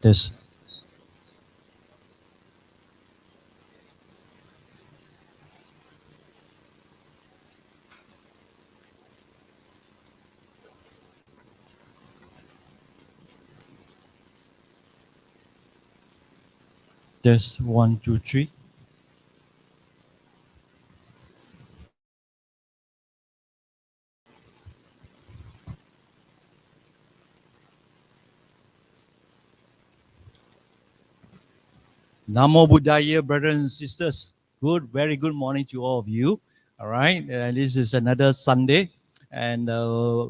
This. Test 1, 2, 3. Namo Buddhaya, brothers and sisters. Very good morning to all of you. All right, this is another Sunday, and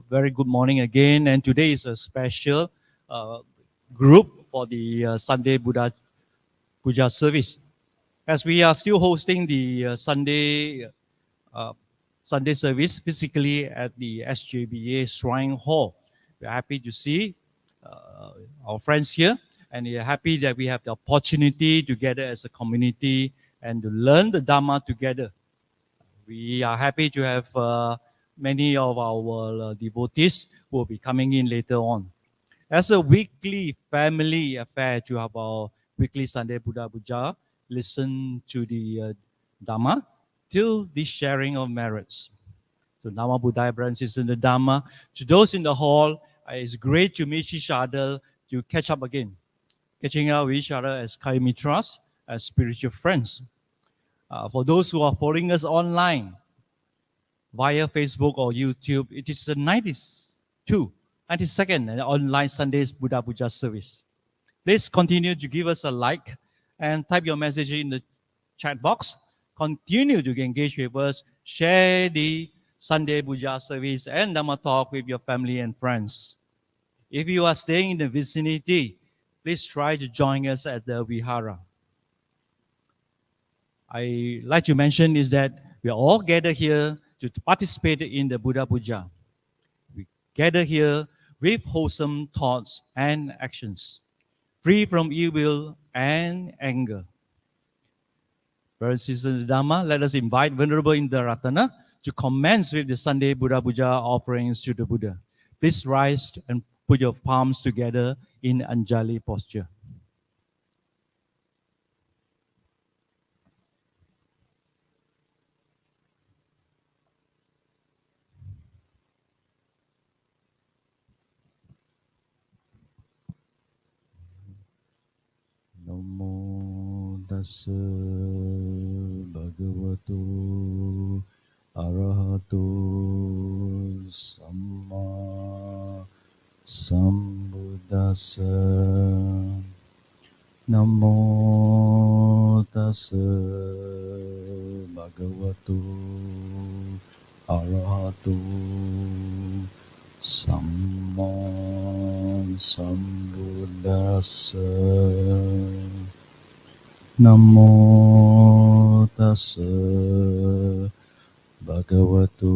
very good morning again. And today is a special uh, group for the Sunday Buddha Puja service. As we are still hosting the uh, Sunday service physically at the Sjba Shrine Hall. We're happy to see our friends here, and we're happy that we have the opportunity to gather as a community and to learn the Dhamma together. We are happy to have many of our devotees who will be coming in later on. As a weekly family affair to have our weekly Sunday Buddha Puja, listen to the Dhamma till the sharing of merits. So Nama Buddhaya, brothers and sisters in the Dhamma. To those in the hall, it's great to meet each other, to catch up again. Catching up with each other as Kaya Mitras, as spiritual friends. For those who are following us online, via Facebook or YouTube, it is the 92nd online Sundays Buddha Puja service. Please continue to give us a like and type your message in the chat box. Continue to engage with us. Share the Sunday Puja service and Dhamma talk with your family and friends. If you are staying in the vicinity, please try to join us at the Vihara. I like to mention is that we are all gathered here to participate in the Buddha Puja. We gather here with wholesome thoughts and actions, free from evil and anger. Brothers and sisters in the Dhamma, let us invite Venerable Indarathana to commence with the Sunday Buddha Puja offerings to the Buddha. Please rise and put your palms together in Anjali posture. Namo tassa bhagavato arahato samma sambuddhassa. Namo tassa bhagavato arahato samma sambuddhassa. Namo tassa bhagavato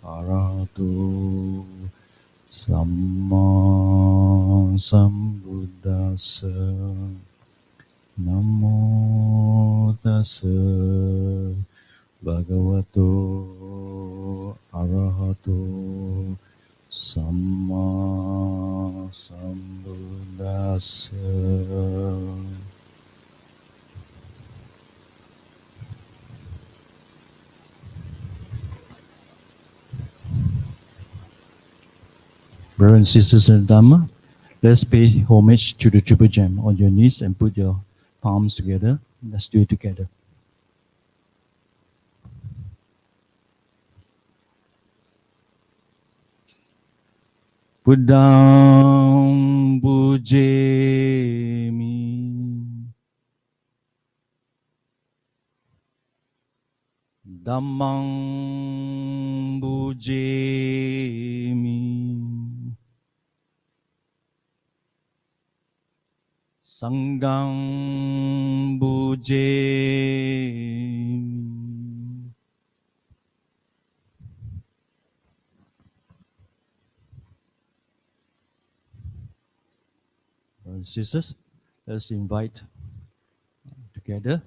arahato samma sambuddhassa. Namo tassa bhagavato arahato samma sambuddhassa. Brothers and sisters in the Dhamma, let's pay homage to the Triple Gem on your knees and put your palms together. Let's do it together. Buddham Pujemi, Dhammam Pujemi, Sangham Pujemi. Brothers and sisters, let's invite together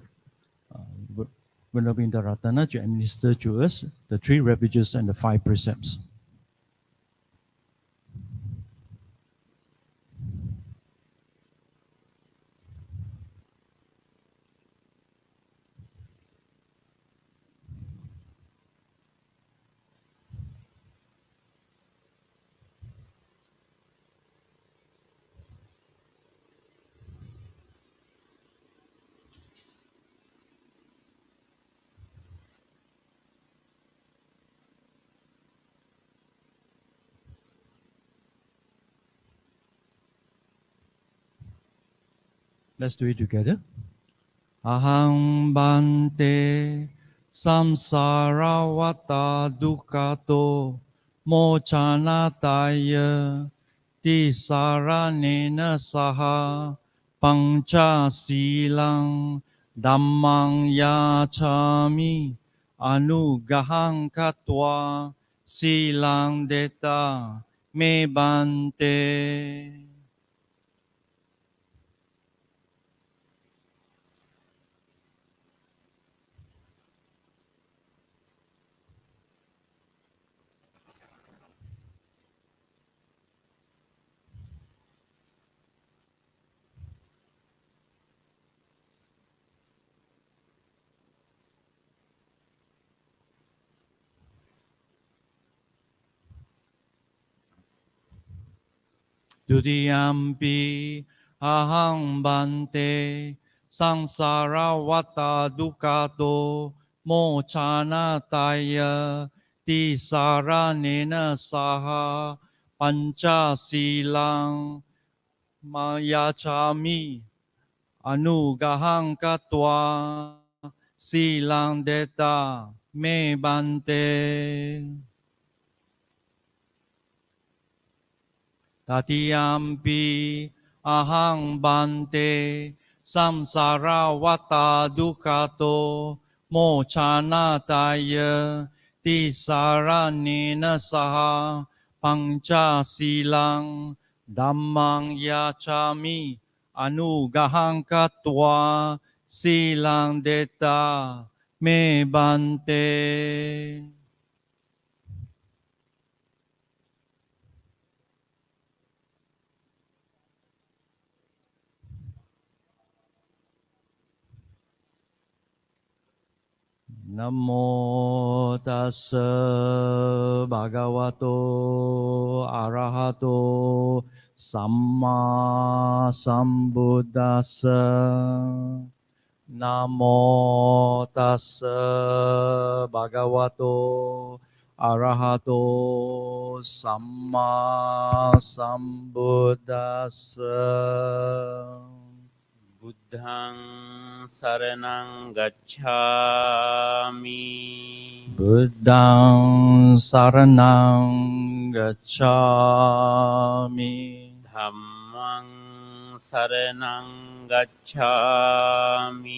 Venerable Indarathana to administer to us the 3 refuges and the 5 precepts. Let's do it together. Aham bante samsaravata dukkhato mochanataya tisaranena saha pancha silang dhammang yachami anugahang katva silang deta me bante. Dudiyampi ahang bante samsaravata dukkhato mochanataya tisaranena saha pancha silang mayachami anugahang katva silang deta me bante. Tatiyampi ahang bante samsaravata dukkhato mochanataya tisaranena saha pancha silang dhammang yachami anugahang katva silang deta me bante. Namo tassa bhagavato arahato samma sambuddhassa. Namo tassa bhagavato arahato samma sambuddhassa. Buddhaṃ saranang gacchāmi. Buddhaṃ saranang gacchāmi. Dhammaṃ saranang gacchāmi.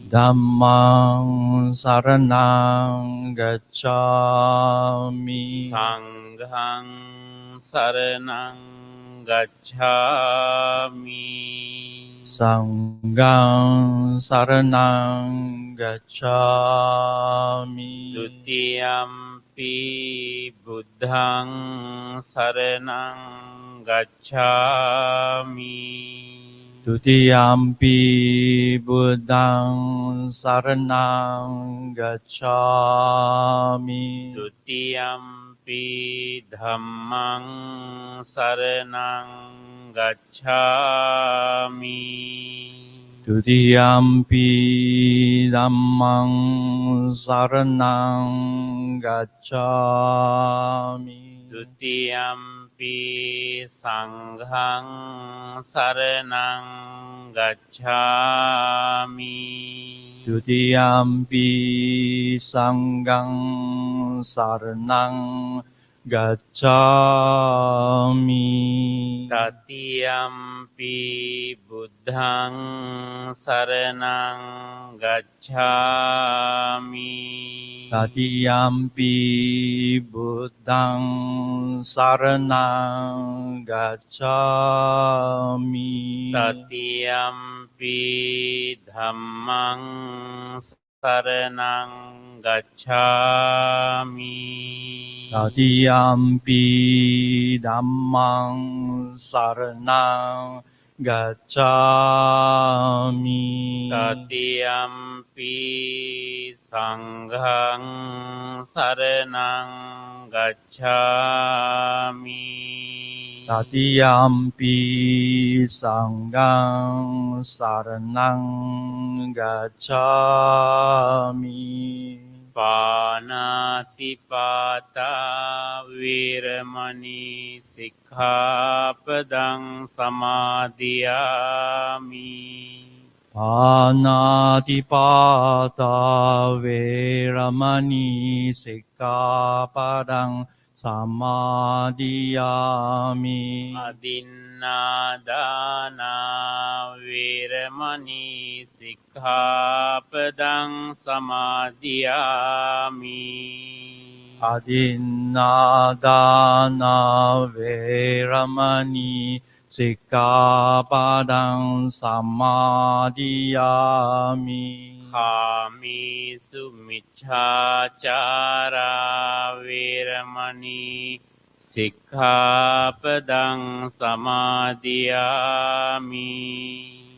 Dhammang saranang gacchāmi. Sanghaṃ saranang gacchāmi. Sanghang saranang gacchāmi. Dutiyampi buddhaṃ saranang gacchāmi. Dutiyampi buddhaṃ saranang gacchāmi. Dutiyampi dhammaṃ saranang gacchāmi. Dutiyampi dhammang saranang gacchāmi. Dutiyampi sanghaṃ saranang gacchāmi. Dutiyampi sanghang saranang gacchāmi. Tatiyampi buddhaṃ saranang gacchāmi. Tatiyampi buddhaṃ saranang gacchāmi. Tatiyampi dhammaṃ saranang gacchāmi. Tatiyampi dhammang saranang gacchāmi. Tatiyampi sanghaṃ saranang gacchāmi. Tatiyampi sanghang saranang gacchāmi. පානාතිපාතා වේරමණී සික්ඛාපදං සමාදියාමි පානාතිපාතා වේරමණී සික්ඛාපදං සමාදියාමි අදින්නාදානා වේරමණී සික්ඛාපදං සමාදියාමි අදින්නාදානා වේරමණී සික්ඛාපදං සමාදියාමි කාමේසු මිච්ඡාචාරා වේරමණී සික්ඛාපදං සමාදියාමි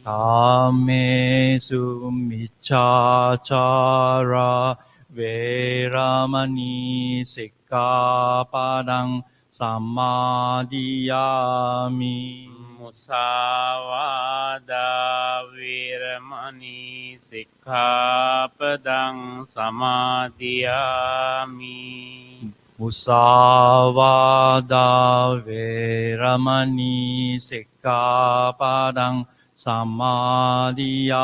කාමේසු මිච්ඡාචාරා වේරමණී සික්ඛාපදං සමාදියාමි මුසාවාදා වේරමණී සික්ඛාපදං සමාදියාමි මුසාවාදා වේරමණී සික්ඛාපදං සමාදියාමි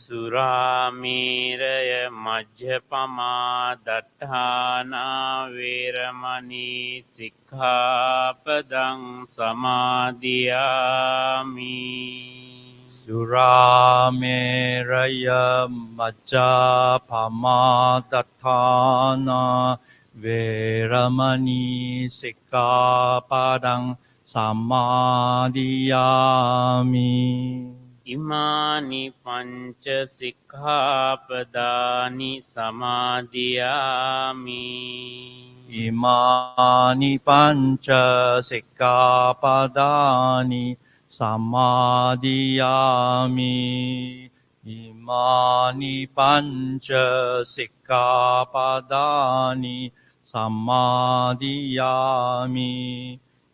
සුරාමේරය මජ්ජපමා දට්ඨානා වේරමණී සික්ඛාපදං සමාදියාමි සුරාමේරය මජ්ජපමාදත්තානා වේරමණී සික්ඛාපදං සමාදියාමි ඉමානි පංච සික්ඛාපදානි සමාදියාමි ඉමානි පංච සික්ඛාපදානි සමාදියාමි ඉමානි පංච සික්ඛාපදානි සමාදියාමි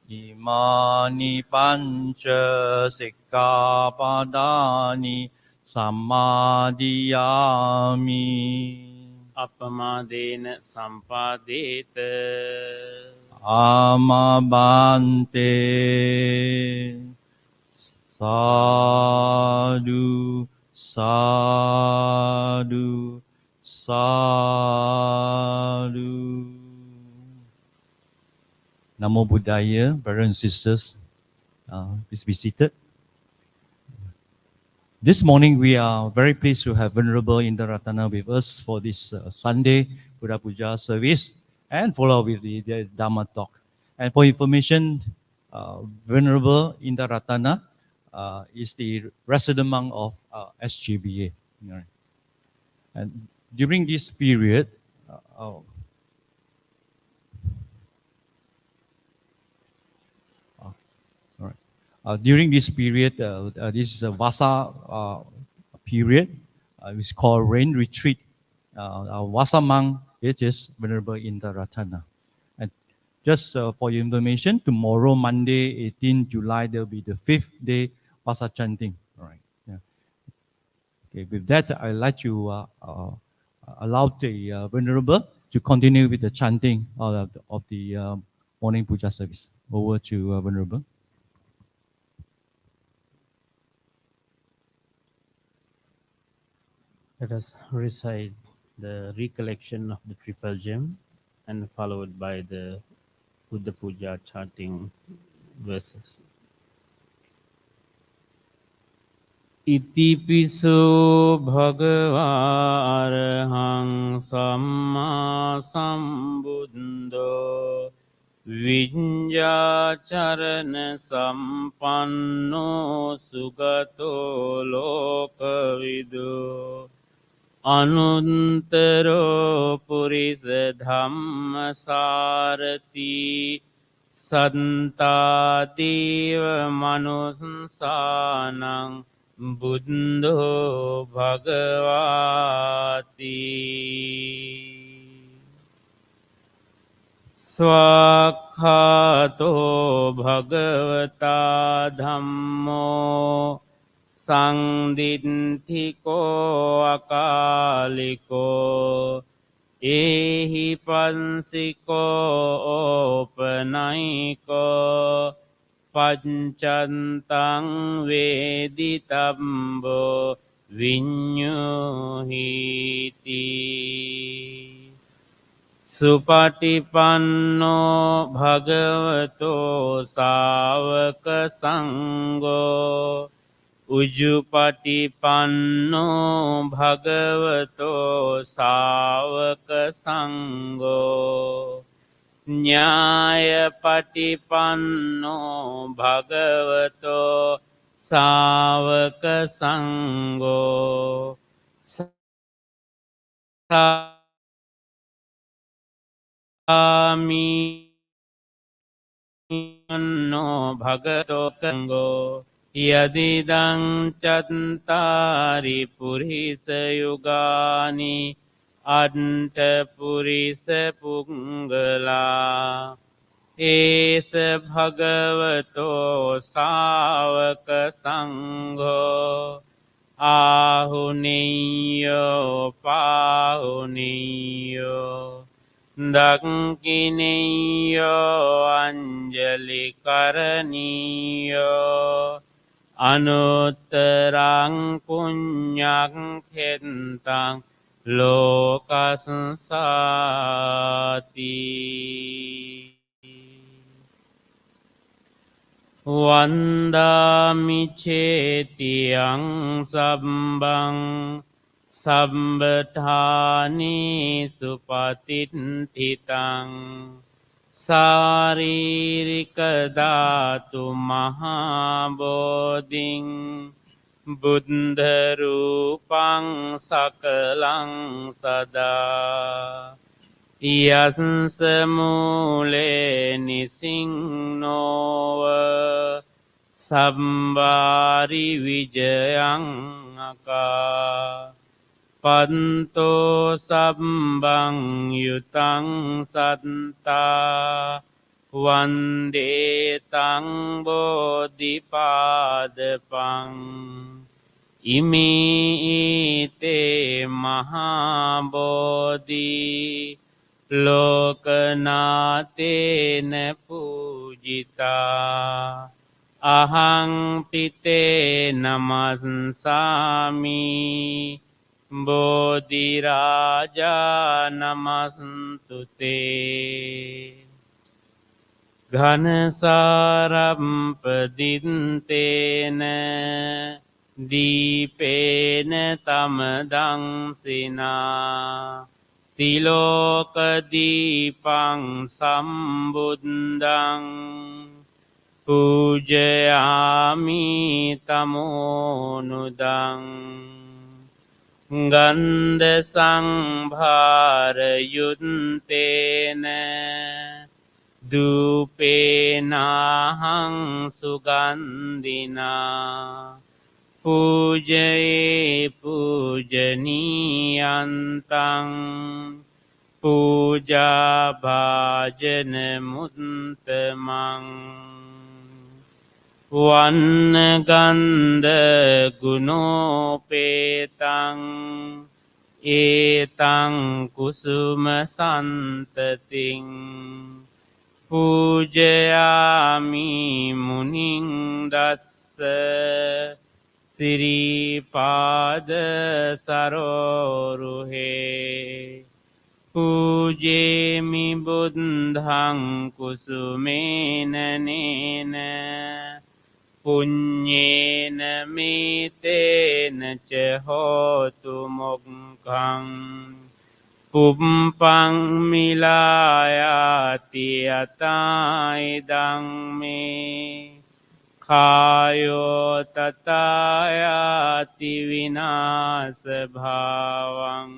ඉමානි පංච සික්ඛාපදානි සමාදියාමි අපමාදේන සම්පාදේත ආමබන්තේ සාදු සාදු සාදු Namo Buddhaya, brothers and sisters, please be seated. This morning we are very pleased to have Venerable Indarathana with us for this Sunday Buddha Puja service and follow with the Dhamma talk. And for information, Venerable Indarathana is the resident monk of SGBA. And during this period, during this period, this is a Vassa period, it's called rain retreat. Our Vassa monk, it is Venerable Indarathana. And just for your information, tomorrow, Monday, 18 July, there will be the 5th day Vassa chanting. All right. Yeah. Okay. With that, I'd like to allow the Venerable to continue with the chanting of the morning puja service. Over to Venerable. Let us recite the recollection of the triple gem and followed by the Buddha Puja chanting verses. Itipiso bhagava arahang samma sambuddho Viññācarana sampanno sugato lokavido Anuntaro purisa dhamma sarati Santa deva manussanang Buddho bhagavati Swakhato bhagavata dhammo Sangdinthiko akaliko ඕපනයිකෝ පච්චන්තං වේදිතම්බෝ විඤ්ඤුහිති සුපටිපන්නෝ භගවතෝ සාවක සංඝෝ උජුපටිපන්නෝ භගවතෝ සාවක සංඝෝ ඤායපටිපන්නෝ භගවතෝ සාවක සංඝෝ සාමිනෝ භගවතෝ සංඝෝ යදිදං චත්තාරි පුරිස යුගානි අට්ඨ පුරිස පුංගලා ඒස භගවතෝ සාවක සංඝෝ ආහුනේයෝ පාහුනේයෝ දක්ඛිනේයෝ අංජලි කරණීයෝ අනුත්තරං පුඤ්ඤං ඛෙත්තං ලෝකසංසාති වන්දාමි චේතියං සම්බං සම්බඨානි සුපතිට්ඨිතං සාරීරික ධාතු මහා බෝධින් බුද්ධ රූපං සකලං සදා යස්ස මූලේ නිසින්නෝව සම්වාරි විජයං අකා පන්තෝ සම්බං යුතං සත්තා වන්දේ තං බෝධිපාදපං ඉමීතේ මහා බෝධි ලෝකනාතේන පූජිතා අහං පිතේ නමස්සාමි බෝධි රාජා නමස්තුතේ ඝනසාරම්පදිත්තේන දීපේන තමදංසිනා තිලෝක දීපං සම්බුද්ධං පූජයාමි තමෝනුදං ගන්ධ සංභාර යුත්තේන දූපේනාහං සුගන්ධිනා පූජයේ පූජනීයන්තං පූජා භාජන මුත්තමං වන්න ගන්ධ ගුණෝපේතං ඒතං කුසුම සන්තතින් පූජයාමි මුනිං දස්ස සිරිපාද සරෝරුහේ පූජේමි බුද්ධං කුසුමේන නේන පුඤ්ඤේන මේතේන ච හෝතු මොක්ඛං පුප්පං මිලායාති අතයිදං මේ කායෝ තතායාති විනාස භාවං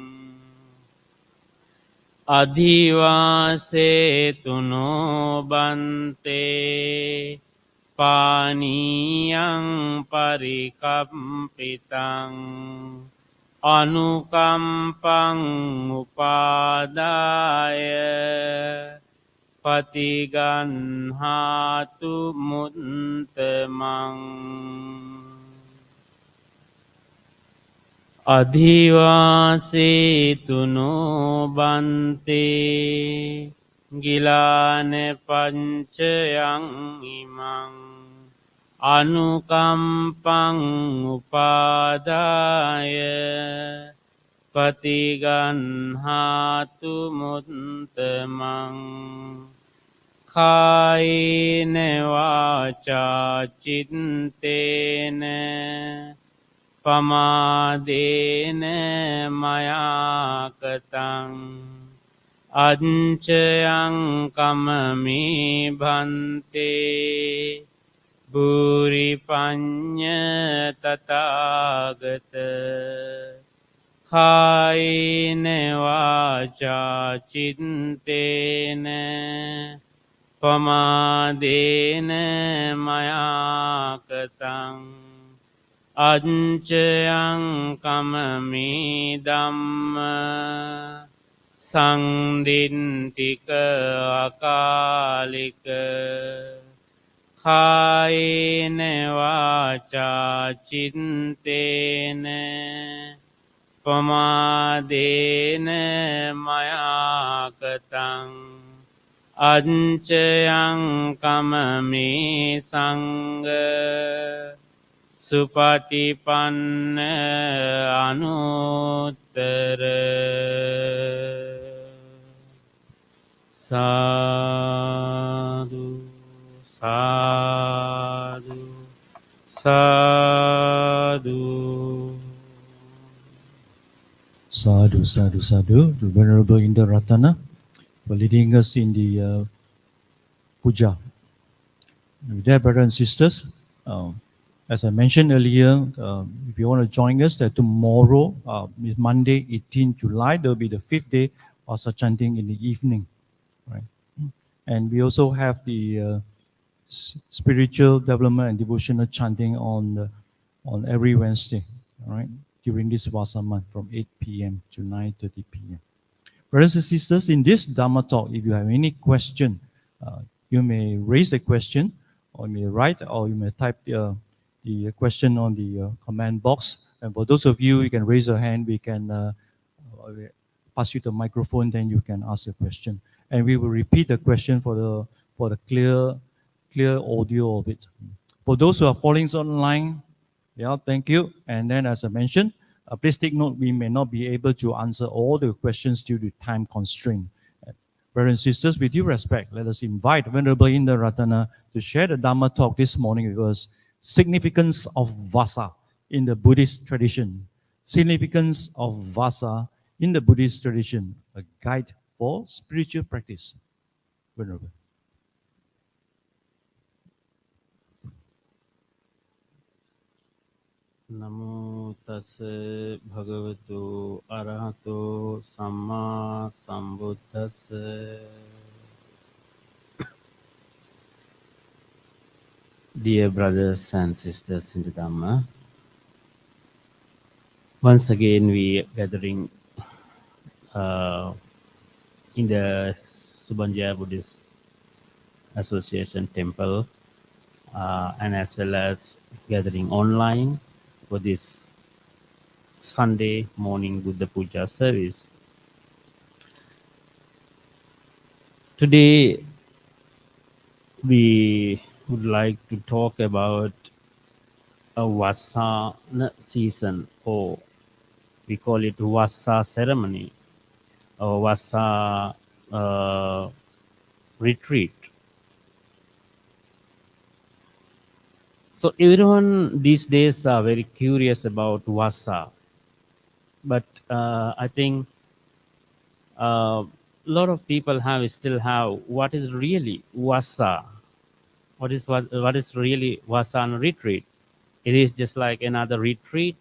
අධිවාසේතුනෝ බන්තේ පානීයං පරිකම්පිතං අනුකම්පං උපාදාය පතිගන්හාතු මුත්තමං අධිවාසේතුනෝ බන්තේ ගිලාන පංචයං ඉමං අනුකම්පං උපාදාය පතිගන්හාතු මුත්තමං කායේන වාචා චිත්තේන පමාදේන මයාකතං අංචයං කමමේ භන්තේ බුරි පඤ්ඤ තථාගත කායේන වාචා චිත්තේන පමාදේන මයාකතං අංචයං කමමේ ධම්ම සංදින්තික අකාලික කායේන වාචා චිත්තේන පමාදේන මයාකතං අංචයං කමමේ සංඝ සුපටිපන්න අනුත්තර සාදු සාදු සාදු Sadhu, sadhu, sadhu. The Venerable Indarathana for leading us in the puja. With that, brothers and sisters, as I mentioned earlier, if you want to join us, that tomorrow is Monday, 18 July. There will be the 5th day of chanting in the evening, right? And we also have the spiritual development and devotional chanting on every Wednesday, all right, during this Vassa month from 8 p.m. to 9:30 p.m. Brothers and sisters, in this Dhamma talk, if you have any question, you may raise the question, or you may write, or you may type the question on the comment box. And for those of you, you can raise your hand. We can pass you the microphone, then you can ask the question, and we will repeat the question for the clear audio of it. For those who are following online, yeah, thank you. And then, as I mentioned, please take note, we may not be able to answer all the questions due to time constraint. Brothers and sisters, with due respect, let us invite Venerable Indarathana to share the Dhamma talk this morning with us. Significance of Vassa in the Buddhist tradition. Significance of Vassa in the Buddhist tradition. A guide for spiritual practice. Venerable. නමෝ තස් භගවතු අරහතෝ සම්මා සම්බුද්දස්ස Dear brothers and sisters in the Dhamma, once again we are gathering in the Subanjaya Buddhist Association Temple and as well as gathering online for this Sunday morning Buddha Puja service. Today we would like to talk about a Vassa season, or we call it Vassa ceremony or Vassa retreat. So everyone these days are very curious about Vassa, but I think a lot of people still have what is really Vassa. What is really Vassa and retreat? It is just like another retreat,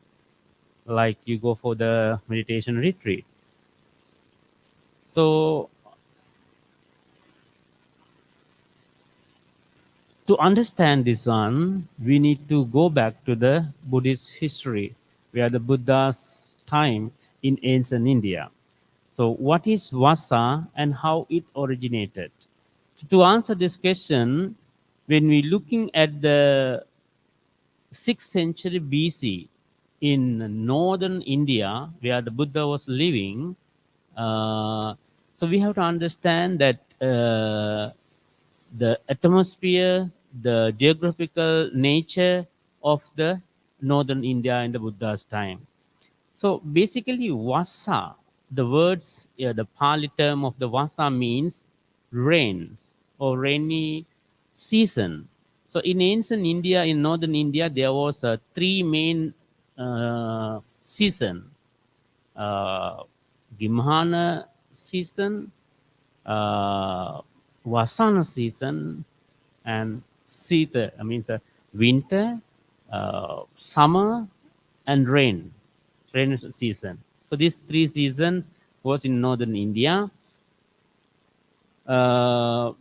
like you go for the meditation retreat. So to understand this one, we need to go back to the Buddhist history, where the Buddha's time in ancient India. So what is Vassa and how it originated? To answer this question, when we looking at the 6th century BC in northern India, where the Buddha was living, So we have to understand that the atmosphere, the geographical nature of the northern India in the Buddha's time. So basically, Vassa, the words, the Pali term of the Vassa means rains or rainy season. So in ancient India, in northern India, there was three main season: uh, Gimhana season, uh, Vasana season, and Sita. I mean, winter, summer, and rain season. So these three season was in northern India. Uh,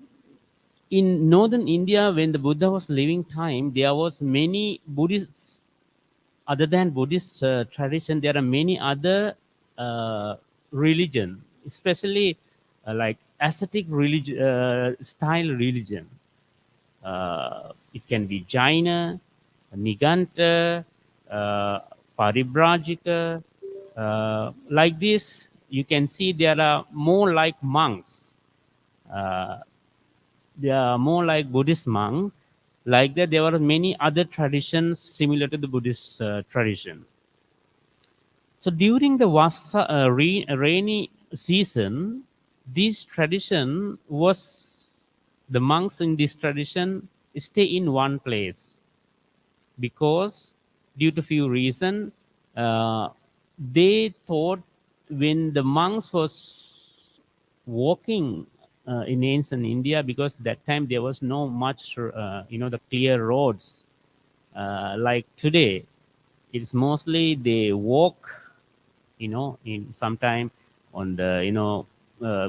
in northern India, when the Buddha was living time, there was many Buddhists. Other than Buddhist tradition, there are many other religion, especially like ascetic religion, style religion. It can be Jaina, Niganta, uh, Paribrajika. Like this, you can see there are more like monks. Uh, they are more like Buddhist monk. Like that, there were many other traditions similar to the Buddhist tradition. So during the rainy season, this tradition was the monks in this tradition stay in one place because due to few reason they thought when the monks was walking in ancient India, because that time there was no much the clear roads like today. It's mostly they walk, in sometime on the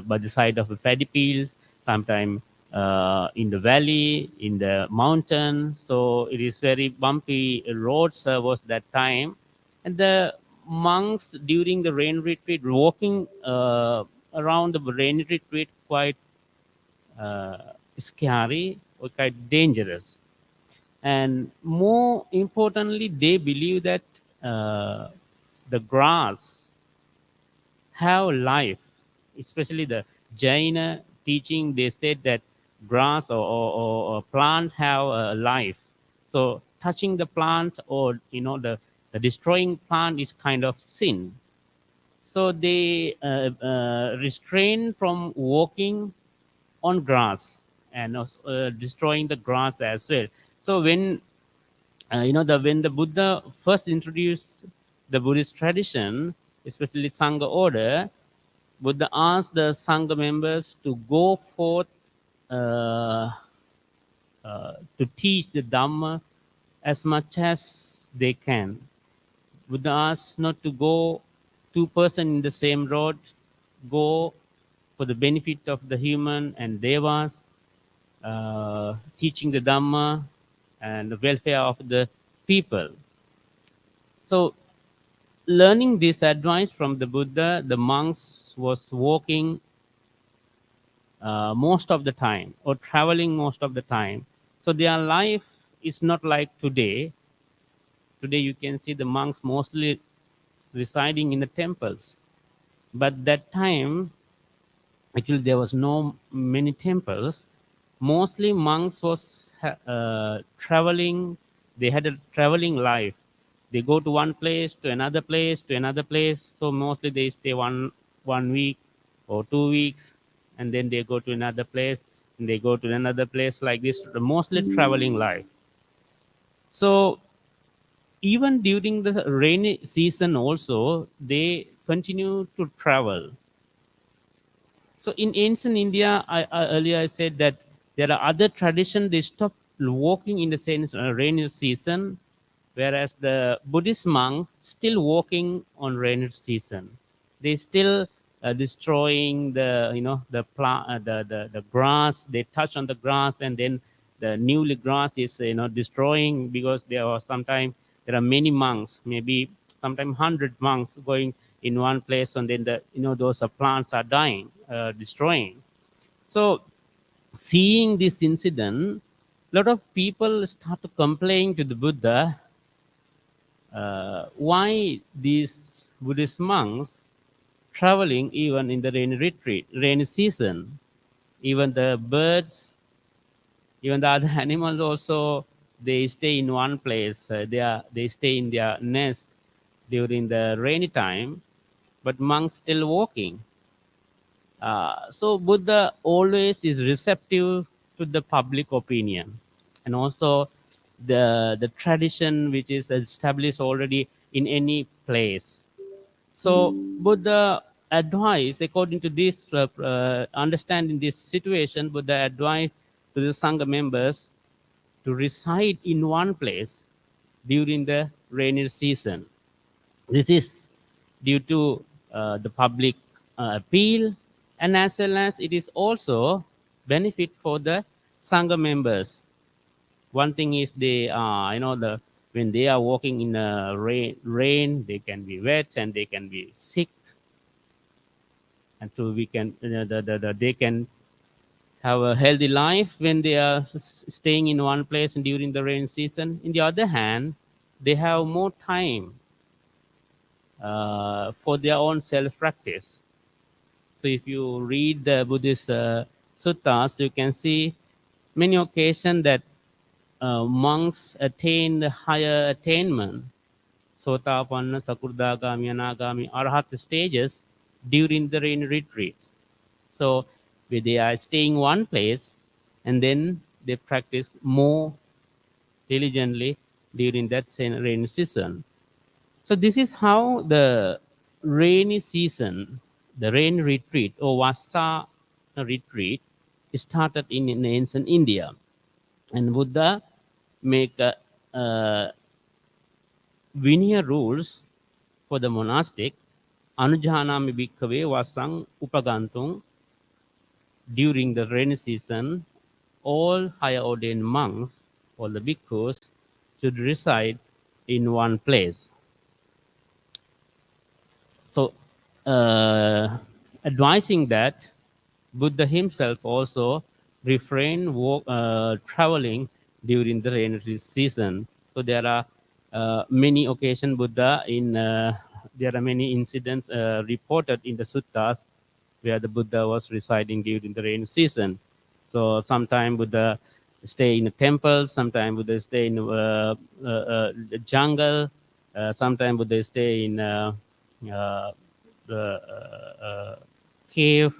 by the side of a paddy field, sometime in the valley, in the mountain. So it is very bumpy roads was that time, and the monks during the rain retreat walking around the rain retreat quite scary or quite dangerous. And more importantly, they believe that the grass have life, especially the Jaina teaching. They said that grass or plant have a life. So touching the plant or the destroying plant is kind of sin. So they restrain from walking on grass and also, destroying the grass as well. So when the Buddha first introduced the Buddhist tradition, especially Sangha order, Buddha asked the Sangha members to go forth uh, to teach the Dhamma as much as they can. Buddha asked not to go two person in the same road, go for the benefit of the human and devas, teaching the Dhamma and the welfare of the people. So learning this advice from the Buddha, the monks was walking most of the time or traveling most of the time. So their life is not like today. Today you can see the monks mostly residing in the temples. But that time, actually, there was no many temples. Mostly monks was traveling. They had a traveling life. They go to one place to another place to another place. So mostly they stay one week or 2 weeks, and then they go to another place and they go to another place like this. Mostly traveling life. So even during the rainy season, also they continue to travel. So in ancient India, I earlier I said that there are other traditions. They stop walking in the sense rainy season, whereas the Buddhist monk still walking on rainy season. They still destroying the plant, the grass. They touch on the grass, and then the newly grass is destroying, because there are many monks, maybe sometimes 100 monks going in one place, and then those plants are dying, destroying. So seeing this incident, a lot of people start to complain to the Buddha, why these Buddhist monks traveling even in the rainy retreat, rainy season. Even the birds, even the other animals also, they stay in one place. They stay in their nest during the rainy time, but monks still walking. So Buddha always is receptive to the public opinion, and also the tradition which is established already in any place. So Buddha advised, according to this understanding this situation, Buddha advised to the Sangha members to reside in one place during the rainy season. This is due to the public appeal, and as well as it is also benefit for the Sangha members. One thing is they, the when they are walking in rain, they can be wet and they can be sick, and so we can, they can have a healthy life when they are staying in one place during the rain season. In the other hand, they have more time for their own self practice. So if you read the Buddhist suttas, you can see many occasions that monks attain the higher attainment, Sotapanna, Sakurdagami, Anagami, Arhat stages during the rain retreats. So where they are staying one place and then they practice more diligently during that same rainy season. So this is how the rainy season, the rain retreat or Vassa retreat started in ancient India. And Buddha make Vinaya rules for the monastic. Anujanami bhikkhave vasang upagantung. During the rainy season, all higher ordained monks, all the bhikkhus, should reside in one place. So, advising that, Buddha himself also refrained traveling during the rainy season. So there are many occasions Buddha in there are many incidents reported in the suttas where the Buddha was residing during the rainy season. So sometime Buddha stay in a temple, sometime Buddha stay in the jungle, sometime Buddha stay in uh, the cave.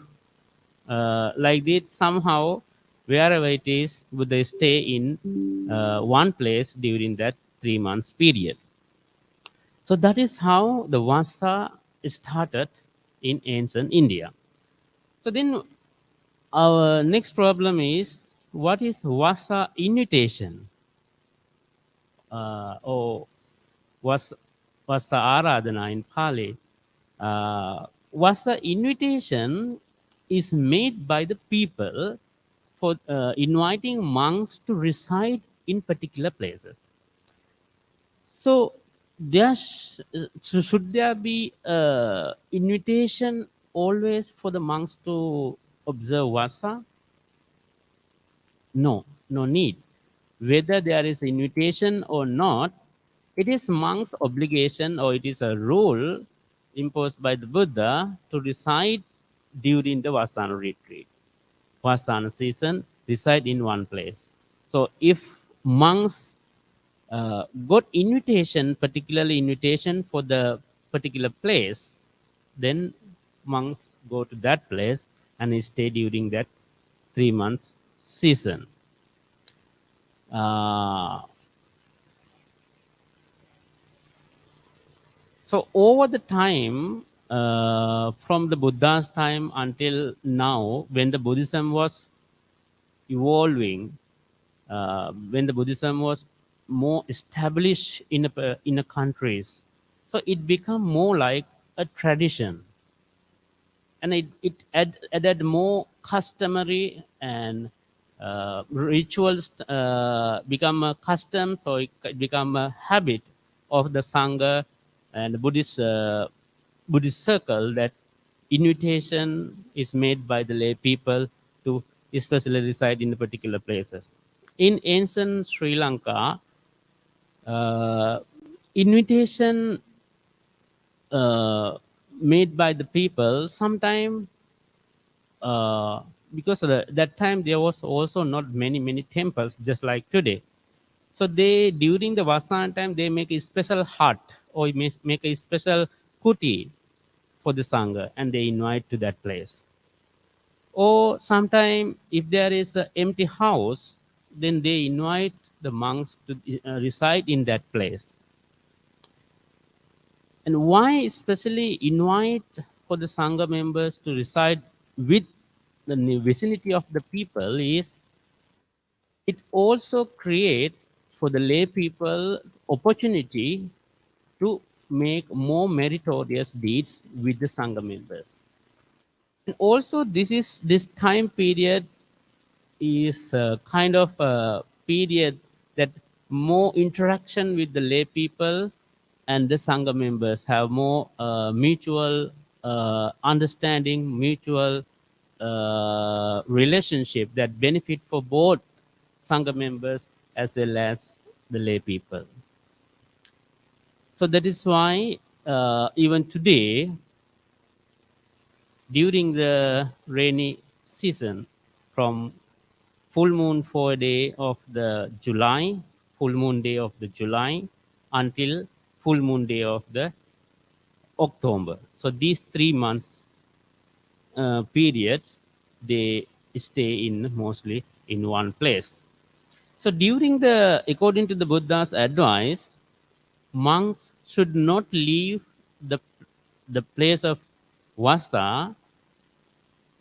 Like this, somehow, wherever it is, would they stay in one place during that 3 months period. So that is how the Vassa started in ancient India. So then our next problem is, what is Vassa invitation or Vassa Aradhana in Pali? Vassa invitation is made by the people for inviting monks to reside in particular places. So should there be invitation always for the monks to observe Vassa? No, no need. Whether there is invitation or not, it is monk's obligation or it is a rule imposed by the Buddha to reside during the Vassana retreat. Vassana season, reside in one place. So if monks got invitation, particularly invitation for the particular place, then monks go to that place and stay during that 3 months season. Uh, so over the time, from the Buddha's time until now, when the Buddhism was evolving, when the Buddhism was more established in a countries, so it become more like a tradition, and it added more customary and rituals become a custom, so it become a habit of the Sangha and the Buddhist circle that invitation is made by the lay people to especially reside in the particular places. In ancient Sri Lanka, uh, invitation uh, made by the people. Sometime, uh, because that time there was also not many temples just like today. So they during the Vasan time they make a special hut or make a special kuti for the sangha and they invite to that place. Or sometime if there is an empty house, then they invite the monks to reside in that place. And why especially invite for the sangha members to reside with the vicinity of the people is it also create for the lay people opportunity to make more meritorious deeds with the sangha members. And also this time period is a kind of a period that more interaction with the lay people and the sangha members have more mutual understanding, mutual relationship that benefit for both sangha members as well as the lay people. So that is why even today during the rainy season from full moon for day of the July, full moon day of the July until full moon day of the October. So these 3 months periods, they stay in mostly in one place. So during the, according to the Buddha's advice, monks should not leave the the place of Vassa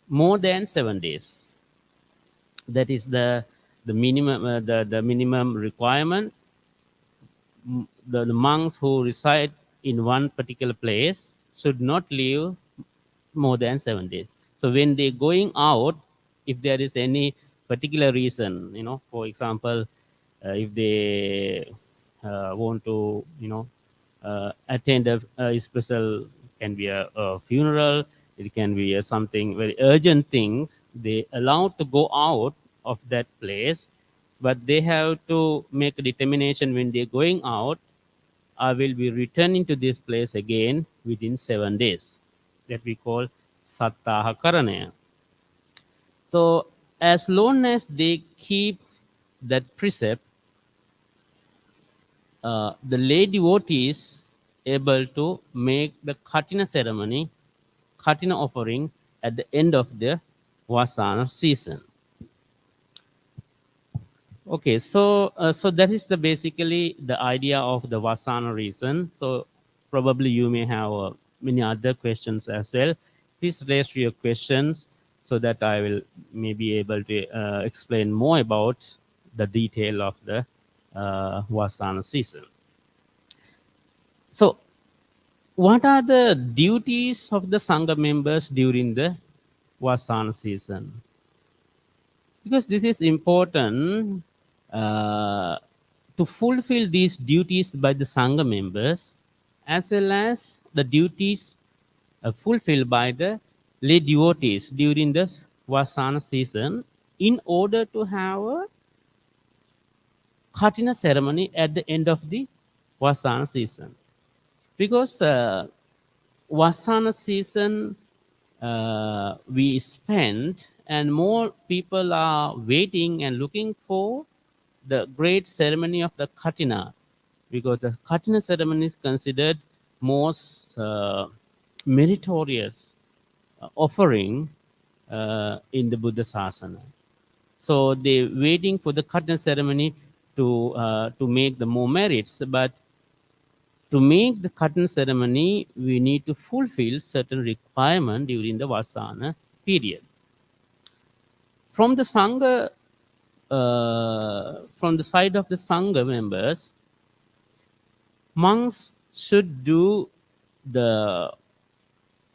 more than 7 days. That is the minimum the minimum requirement. The monks who reside in one particular place should not leave more than 7 days. So when they going out, if there is any particular reason, for example, if they want to, attend a special, can be a funeral, it can be something very urgent things, they allowed to go out of that place, but they have to make a determination when they're going out. I will be returning to this place again within 7 days. That we call Sattaha Karanaya. So as long as they keep that precept, the lay devotees able to make the Katina ceremony, Katina offering at the end of the Vasana season. Okay, so that is the basically the idea of the Vasana reason. So probably you may have many other questions as well. Please raise your questions so that I will maybe able to explain more about the detail of the Vasana season. So what are the duties of the Sangha members during the Vasana season? Because this is important uh, to fulfill these duties by the Sangha members as well as the duties fulfilled by the lay devotees during the Vasana season in order to have a Katina ceremony at the end of the Vasana season. Because Vasana season we spent and more people are waiting and looking for the great ceremony of the Katina, because the Katina ceremony is considered most meritorious offering in the Buddha Sasana. So they waiting for the Katina ceremony to make the more merits, but to make the Katan ceremony, we need to fulfill certain requirement during the Vasana period. From the Sangha, from the side of the Sangha members, monks should do the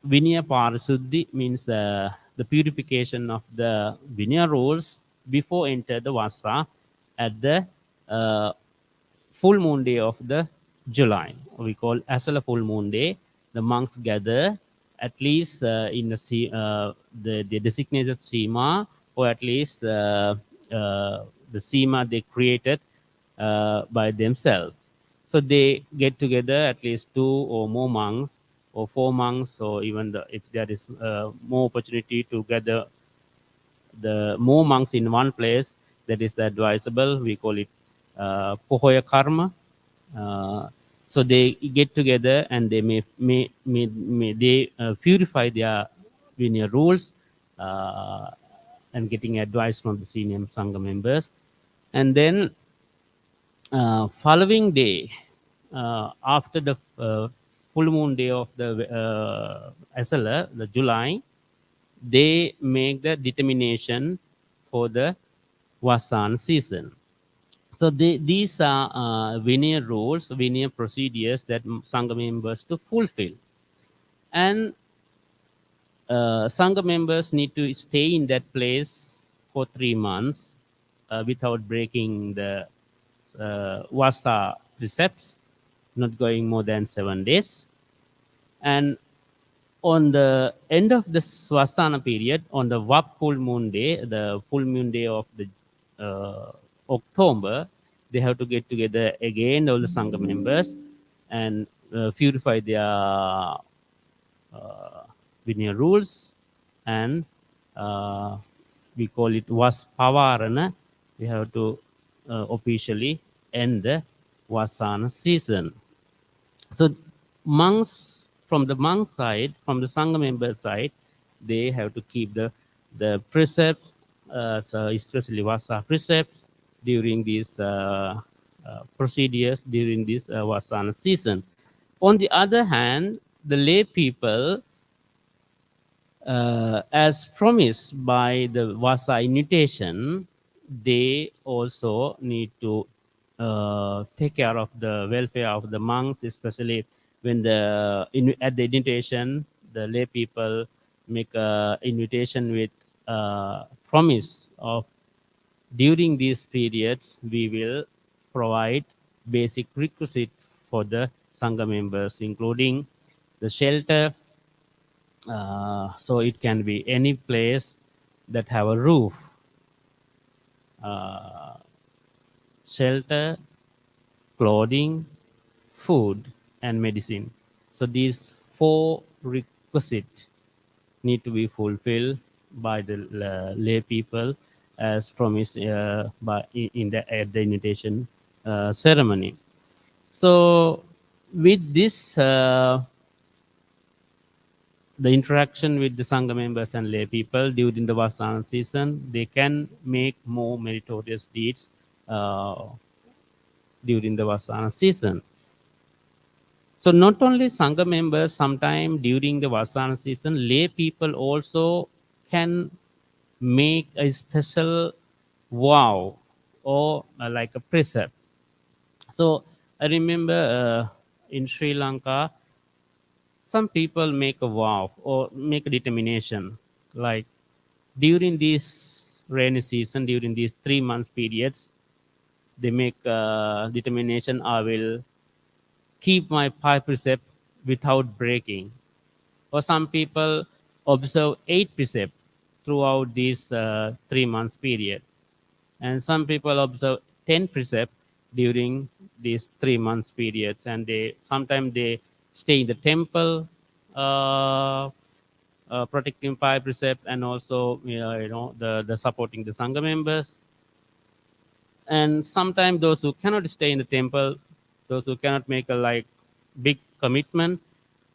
Vinaya Parasuddhi, means the purification of the Vinaya rules before enter the Vasa at the full moon day of the July. We call as a full moon day. The monks gather at least in the designated Sima, or at least the Sima they created by themselves. So they get together at least 2 or more monks or 4 months, or even if there is more opportunity to gather the more monks in one place, that is advisable. We call it Pohoya Karma. Uh, so they get together and they may they purify their linear rules uh, and getting advice from the senior Sangha members. And then following day, after the full moon day of the Asala, the July, they make the determination for the Vasan season. So these are linear rules, linear procedures that Sangha members to fulfill. And Sangha members need to stay in that place for 3 months without breaking the Vassa precepts, not going more than 7 days. And on the end of the Swasana period, on the Vap full moon day, the full moon day of the October, they have to get together again, all the Sangha members, and purify their Vinaya rules, and uh, we call it Vaspavarana. We have to officially end the Vasana season. So monks from the monk side, from the Sangha member side, they have to keep the precepts, so especially Vasa precepts during these procedures during this Vasana season. On the other hand, the lay people, as promised by the Vasa invitation, they also need to take care of the welfare of the monks, especially when at the invitation, the lay people make a invitation with promise of during these periods we will provide basic requisite for the Sangha members, including the shelter, so it can be any place that have a roof, uh, shelter, clothing, food, and medicine. So these four requisites need to be fulfilled by the lay people as promised in the at the invitation ceremony. So with this the interaction with the Sangha members and lay people during the Vasana season, they can make more meritorious deeds during the Vasana season. So not only Sangha members, sometime during the Vasana season, lay people also can make a special vow or like a precept. So I remember in Sri Lanka, some people make a vow or make a determination like during this rainy season, during these 3 months periods, they make a determination, I will keep my five precept without breaking. Or some people observe 8 precepts throughout this 3 months period, and some people observe 10 precepts during these 3 months periods, and they sometimes they stay in the temple protecting five precept, and also the supporting the Sangha members. And sometimes those who cannot stay in the temple, those who cannot make a like big commitment,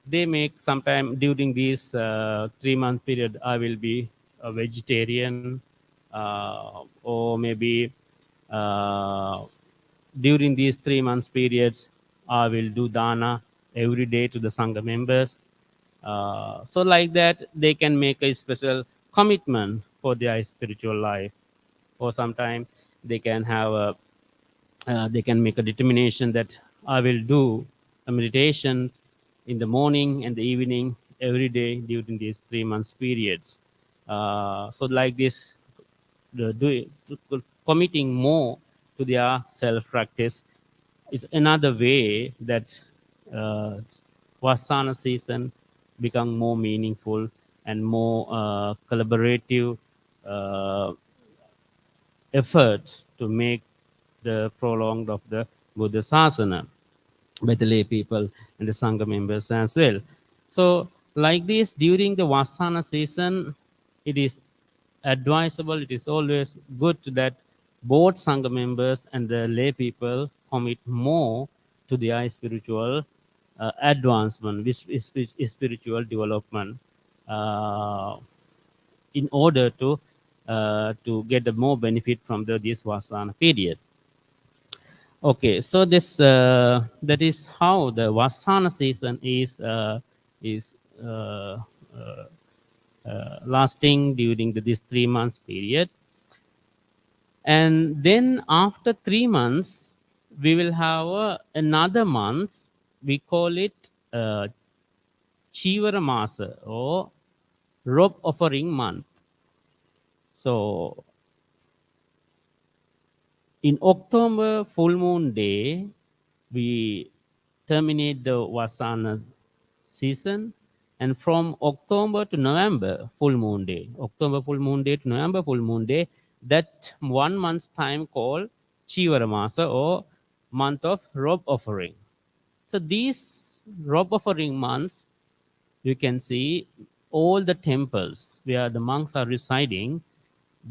they make sometime during this 3 month period, I will be a vegetarian, or maybe uh, during these 3 months periods, I will do dana every day to the Sangha members. So like that, they can make a special commitment for their spiritual life. Or sometimes they can have they can make a determination that I will do a meditation in the morning and the evening every day during these 3 months periods. So like this, committing more to their self practice is another way that uh, Vasana season become more meaningful and more collaborative uh, effort to make the prolonged of the Buddha Sasana by the lay people and the Sangha members as well. So, like this, during the Vasana season, it is advisable, it is always good that both Sangha members and the lay people commit more to their spiritual advancement, which is spiritual development, uh, in order to get the more benefit from this Vasana period. Okay, so this that is how the Vasana season is uh, uh, lasting during this 3 months period, and then after 3 months we will have another month. We call it Chivara Masa or robe offering month. So in October full moon day, we terminate the Vasana season, and from October to November full moon day, October full moon day to November full moon day, that 1 month's time called Chivara Masa or month of robe offering. So these robe offering months, you can see all the temples where the monks are residing,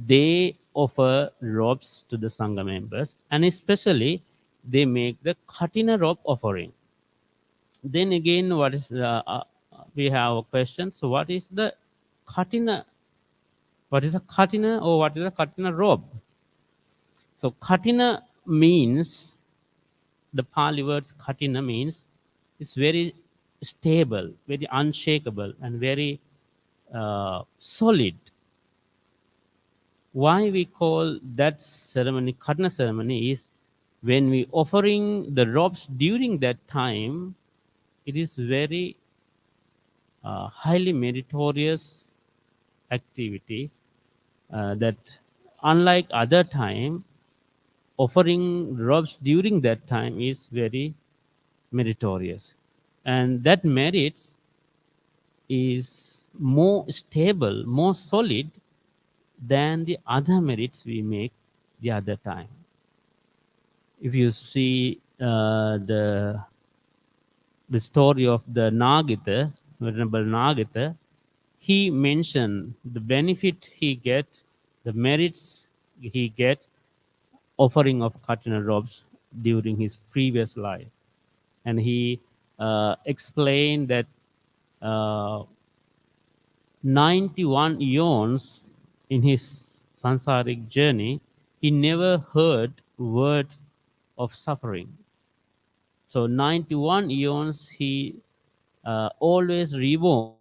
they offer robes to the Sangha members, and especially they make the Katina robe offering. Then again, what is we have a question. So, what is the Katina? What is a Katina or what is a Katina robe? So, Katina means, the Pali words Katina means it's very stable, very unshakable, and very solid. Why we call that ceremony Karna ceremony is when we offering the robes during that time, it is very highly meritorious activity, that unlike other time, offering robes during that time is very meritorious, and that merits is more stable, more solid than the other merits we make the other time. If you see the story of the Nagita, Venerable Nagita, he mentioned the benefit he gets, the merits he gets offering of Katina robes during his previous life. And he explained that uh, 91 eons in his sansaric journey, he never heard words of suffering. So 91 eons he always reborn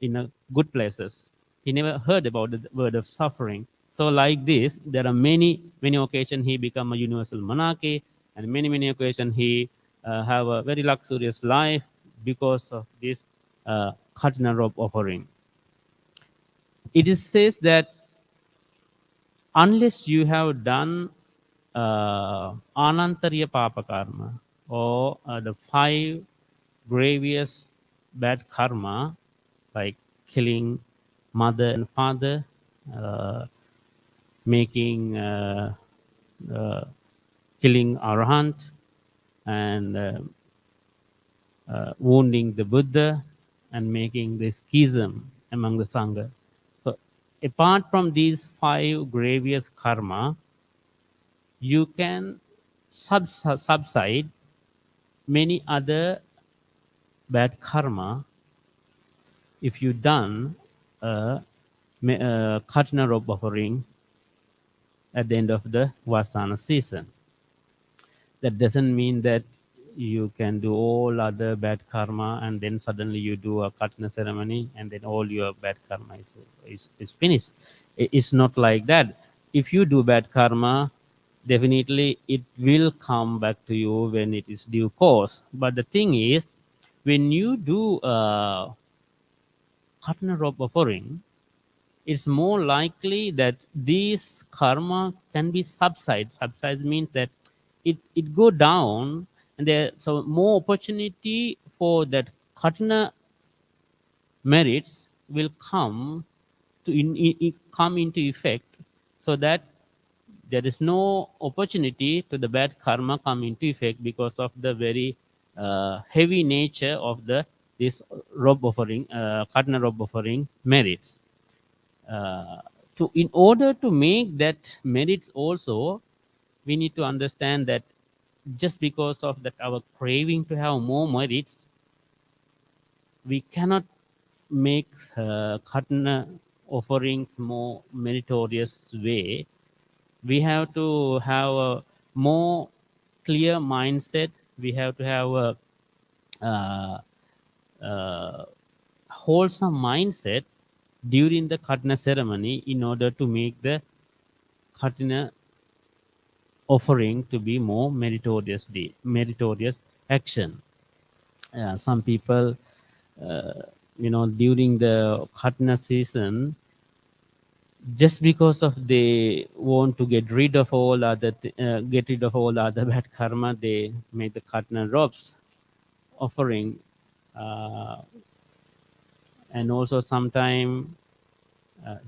in a good places. He never heard about the word of suffering. So like this, there are many occasions he become a universal monarchy, and many occasions he have a very luxurious life because of this Khatna robe offering. It is says that unless you have done anantariya papa karma, or the 5 grievous bad karma, like killing mother and father, uh, making uh, killing arahant, and wounding the Buddha, and making the schism among the Sangha. So apart from these 5 grievous karma, you can subside many other bad karma if you done a Khatna robe offering at the end of the Vasana season. That doesn't mean that you can do all other bad karma and then suddenly you do a Khatna ceremony and then all your bad karma is finished. It's not like that. If you do bad karma, definitely it will come back to you when it is due course. But the thing is, when you do Khatna robe offering, it's more likely that this karma can be subside. Subside means that it go down, and there so more opportunity for that Khatna merits will come to come into effect, so that there is no opportunity to the bad karma come into effect because of the very heavy nature of this robe offering, cardinal robe offering merits. Uh, in order to make that merits also, we need to understand that just because of that our craving to have more merits, we cannot make khatna offerings more meritorious way. We have to have a more clear mindset. We have to have a uh, uh, wholesome mindset during the khatna ceremony in order to make the khatna offering to be more meritorious action. Some people, uh, during the khatna season, just because of they want to get rid of all other bad karma, they make the khatna robes offering, uh, and also sometimes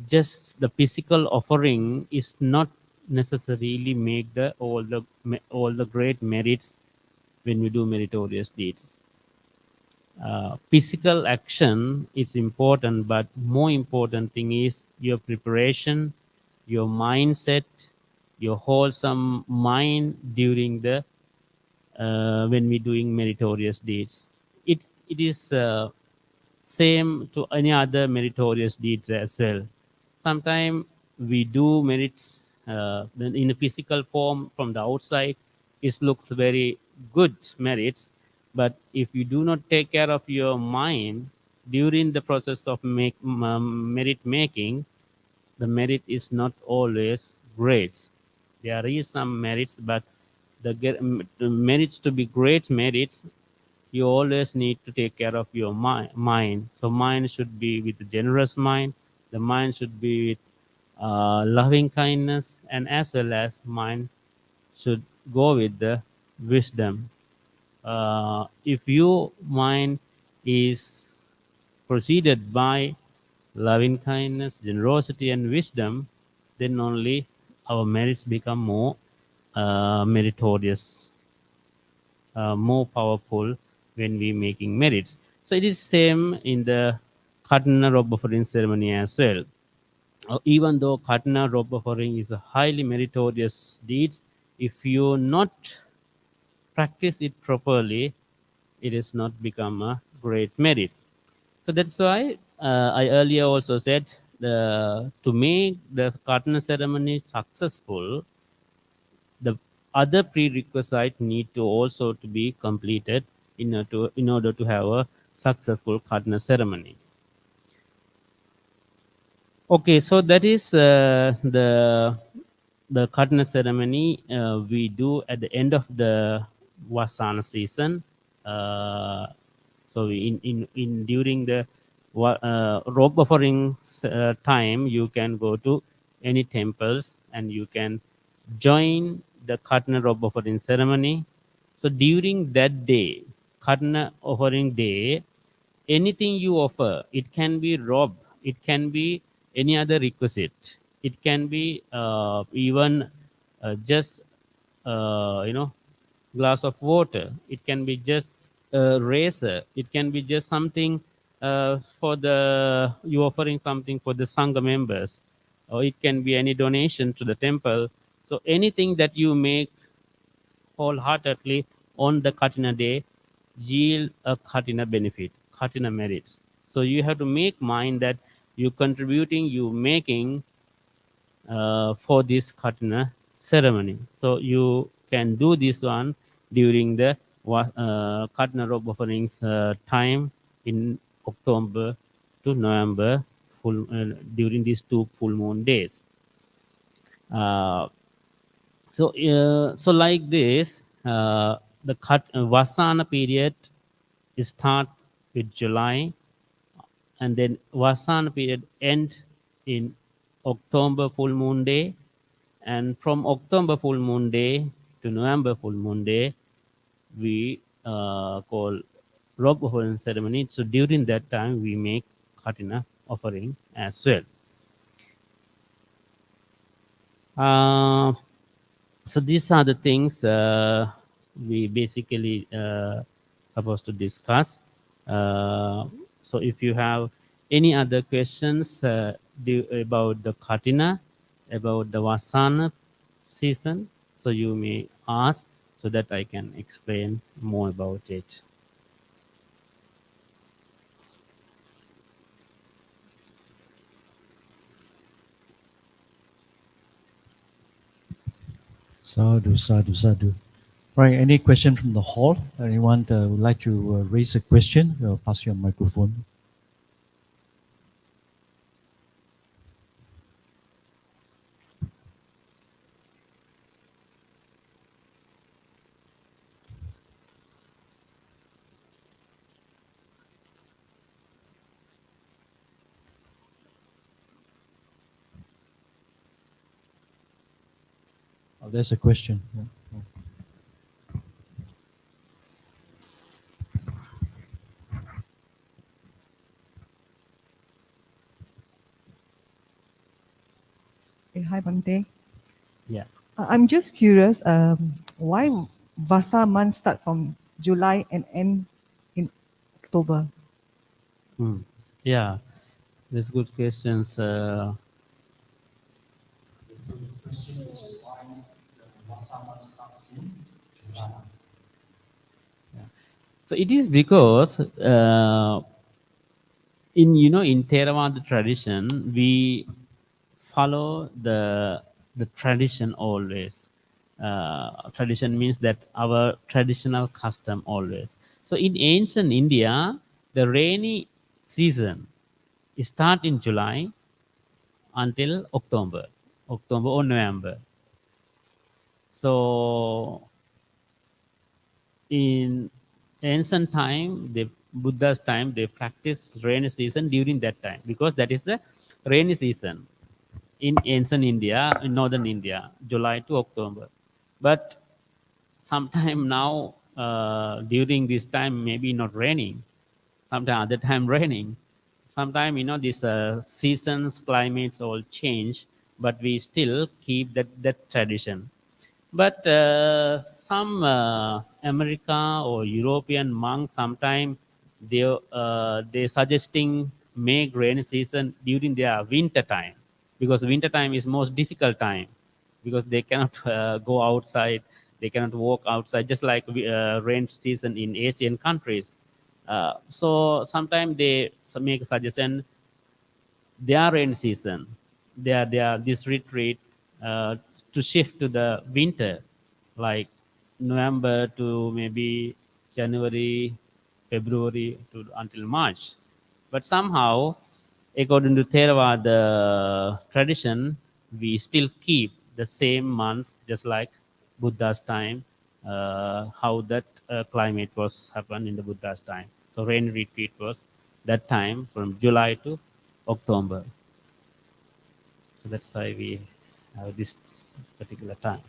just the physical offering is not necessarily make the all the great merits when we do meritorious deeds. Physical action is important, but more important thing is your preparation, your mindset, your wholesome mind during the when we doing meritorious deeds. It is same to any other meritorious deeds as well. Sometimes we do merits then in a physical form from the outside. It looks very good merits, but if you do not take care of your mind during the process of merit making, the merit is not always great. There is some merits, but the merits to be great merits, you always need to take care of your mind. So mind should be with a generous mind. The mind should be with loving kindness, and as well as mind should go with the wisdom. If your mind is proceeded by loving kindness, generosity, and wisdom, then only our merits become more meritorious, more powerful when we making merits. So it is same in the Khatna robe offering ceremony as well. Even though Khatna robe offering is a highly meritorious deeds, if you not practice it properly, it is not become a great merit. So that's why I earlier also said to make the Khatna ceremony successful, the other prerequisite need to also to be completed in order to have a successful Khatna ceremony. Okay, so that is the Khatna ceremony we do at the end of the Vasana season. Uh, so in during the robe offering time, you can go to any temples and you can join the Khatna robe offering ceremony. So during that day, Khatna offering day, anything you offer, it can be robe, it can be any other requisite, it can be even just glass of water, it can be just a razor, it can be just something for the you offering something for the sangha members, or it can be any donation to the temple. So anything that you make wholeheartedly on the Katina day yield a Katina benefit, Katina merits. So you have to make mind that you contributing, you making for this Katina ceremony. So you can do this one during the Katina robe offerings time in October to November, during these two full moon days. Uh, so like this, the Vasana period start with July, and then Vasana period end in October full moon day, and from October full moon day to November full moon day, we call robe offering ceremony. So during that time, we make Khatina offering as well. Uh, so these are the things we basically supposed to discuss. Uh, so if you have any other questions about the Katina, about the Vasana season, so you may ask so that I can explain more about it. Sadhu, sadhu, sadhu. Right, any question from the hall? Anyone would like to raise a question? I'll pass you a microphone. Oh, there's a question. Yeah. Hi, Bante. Yeah. I'm just curious, why Vassa month start from July and end in October? Yeah, that's good questions. So it is because in Theravada tradition we follow the tradition always. Tradition means that our traditional custom always. So in ancient India, the rainy season start in July until October or November. So in ancient time, the Buddha's time, they practice rainy season during that time because that is the rainy season in ancient India, in northern India, July to October. But sometime now, during this time, maybe not raining. Sometime other time raining. Sometime these seasons, climates all change, but we still keep that tradition. But some America or European monks sometimes they suggesting make rainy season during their winter time because winter time is most difficult time because they cannot go outside, they cannot walk outside just like rain season in Asian countries. So sometimes they make a suggestion their rain season, their this retreat to shift to the winter, like November to maybe January, February to until March. But somehow, according to Theravada tradition, we still keep the same months, just like Buddha's time, how that climate was happened in the Buddha's time. So rain retreat was that time from July to October. So that's why we have this particular time.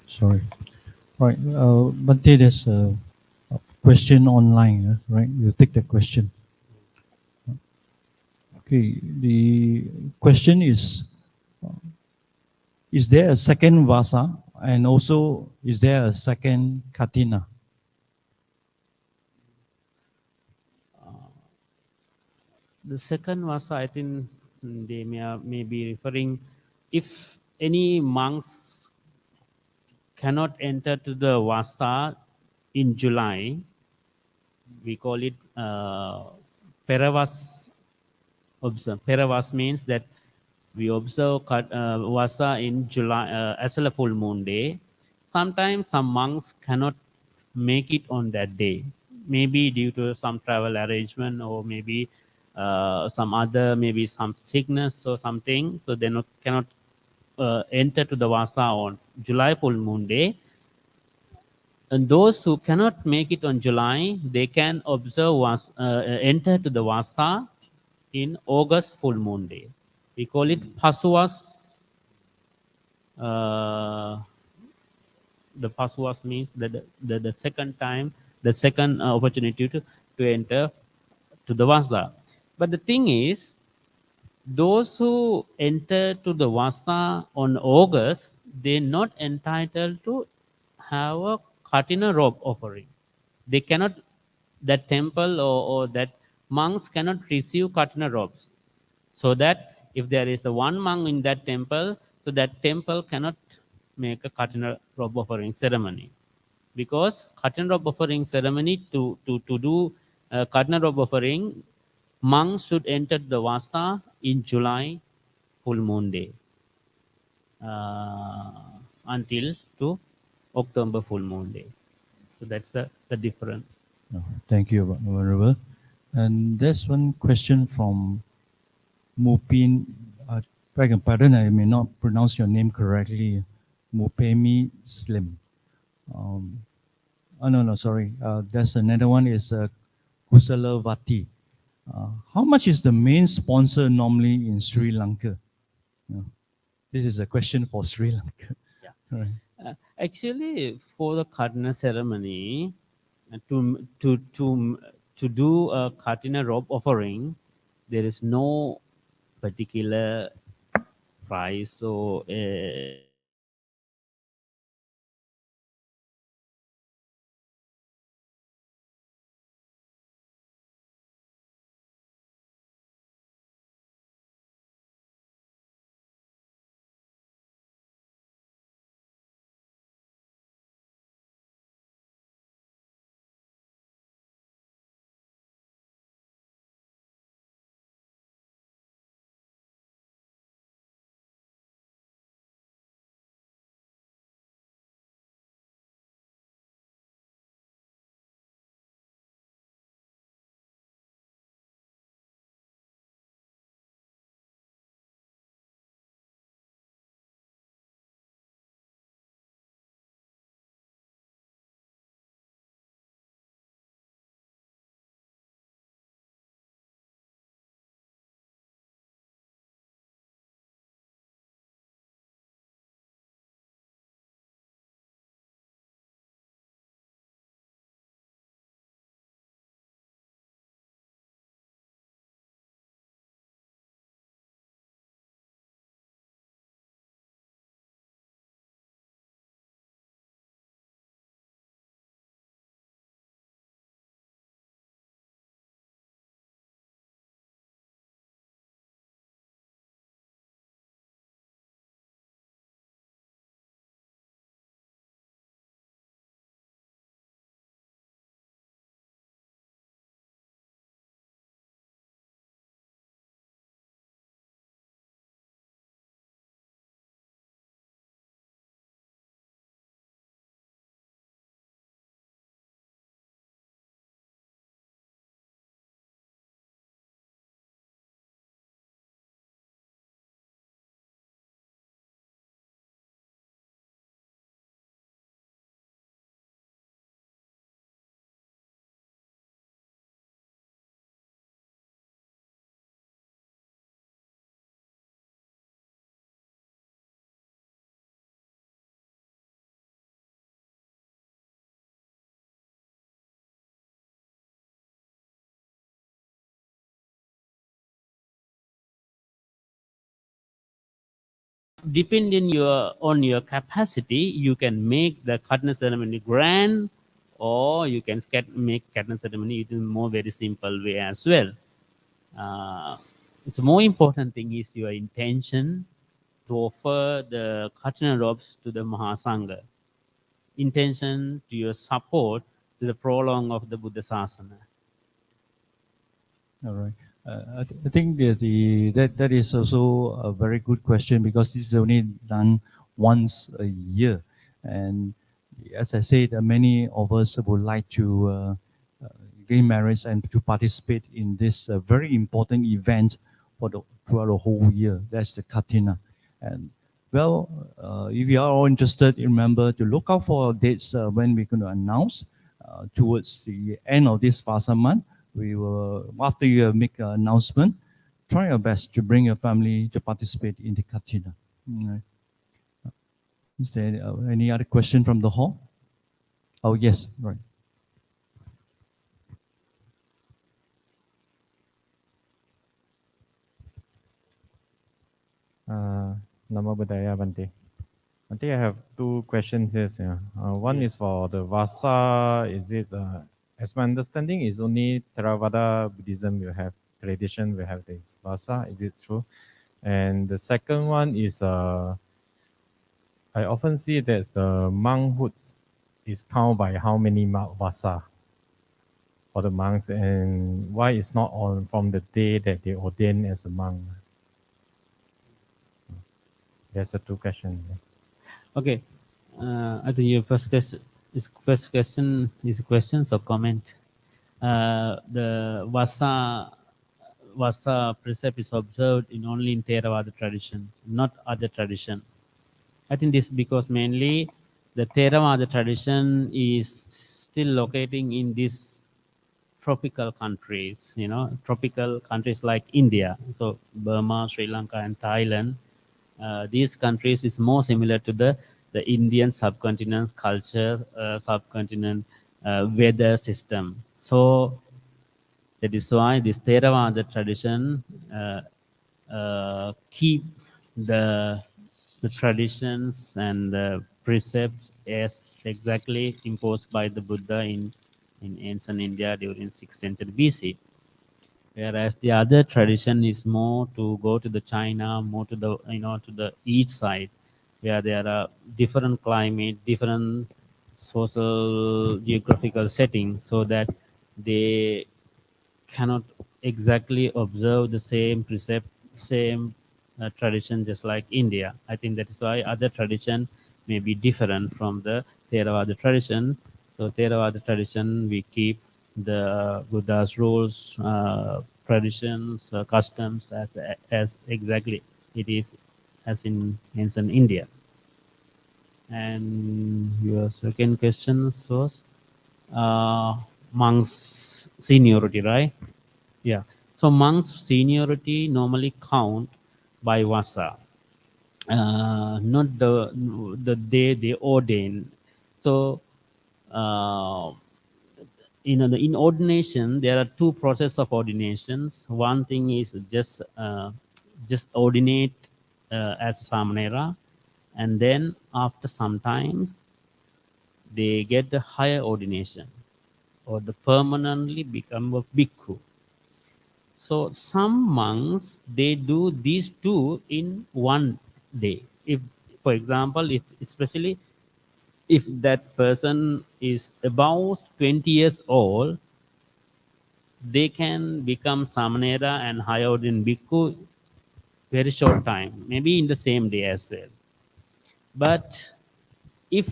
Sorry. Right. Bante, there's a question online, right? You take the question. Okay. The question is there a second Vasa? And also, is there a second Katina? The second was, I think, they may be referring if any monks cannot enter to the Vasa in July, we call it Peravas observe. Peravas means that we observe Vasa in July as a full moon day. Sometimes some monks cannot make it on that day, maybe due to some travel arrangement or maybe some other, maybe some sickness or something. So they cannot enter to the Vasa on July full moon day. And those who cannot make it on July, they can enter to the Vasa in August full moon day. We call it Pasuvas. Uh, the Pasuvas means that the second time, the second opportunity to enter to the Vasa. But the thing is, those who enter to the Vasa on August, they're not entitled to have a Katina robe offering. They cannot, that temple or that monks cannot receive Katina robes. So that if there is a one monk in that temple, so that temple cannot make a Katina robe offering ceremony. Because Katina robe offering ceremony, to do Katina robe offering, monks should enter the Vassa in July full moon day uh, until to October full moon day. So that's the difference. Oh, thank you, Venerable. And there's one question from Mupin. Beg your pardon, I may not pronounce your name correctly. Mupemi Slim. Oh, no, sorry. There's another one is Kusalavati. How much is the main sponsor normally in Sri Lanka? Yeah. This is a question for Sri Lanka. Yeah. Right. Actually, for the Katina ceremony, to do a Katina robe offering, there is no particular price. So depending on your capacity, you can make the Katina ceremony grand, or you can make Katina ceremony in more very simple way as well. It's more important thing is your intention to offer the Katina robes to the Mahasangha. Intention to your support to the prolong of the Buddha Sasana. All right. I think that is also a very good question because this is only done once a year, and as I said, many of us would like to gain marriage and to participate in this very important event for throughout the whole year. That's the Katina, and well, if you are all interested, remember to look out for dates when we're going to announce towards the end of this Vassa month. We will, after you make an announcement, try your best to bring your family to participate in the Katina. Right. Is there any other question from the hall? Oh, yes, right. Namo Buddhaya Bante. I think I have two questions here. Yeah. One Yeah. is for the Vassa. Is it, as my understanding, is only Theravada Buddhism you have tradition, we have this Vassa. Is it true? And the second one is, I often see that the monkhood is count by how many Vassa for the monks, and why it's not on from the day that they ordain as a monk. That's the two questions. Okay. I think your first question is questions or comment. The Vassa precept is observed in only in Theravada tradition, not other tradition. I think this because mainly the Theravada tradition is still locating in these tropical countries, tropical countries like India, so Burma, Sri Lanka, and Thailand. These countries is more similar to the Indian subcontinent culture, subcontinent weather system. So that is why this Theravada tradition keep the the traditions and the precepts as exactly imposed by the Buddha in ancient India during 6th century BC. Whereas the other tradition is more to go to the China, more to the to the east side, where there are different climate, different social geographical settings, so that they cannot exactly observe the same precept, same tradition, just like India. I think that is why other tradition may be different from the Theravada tradition. So Theravada tradition, we keep the Buddha's rules, traditions, customs as exactly it is as in ancient India. And your second question was monks seniority, right? Yeah. So monks seniority normally count by Vassa, not the day they ordain. So uh, in ordination there are two process of ordinations. One thing is just ordinate as a samanera, and then after some times they get the higher ordination or the permanently become a bhikkhu. So some monks they do these two in one day. If, for example, if especially if that person is about 20 years old, they can become samanera and higher in bhikkhu very short time, maybe in the same day as well. But if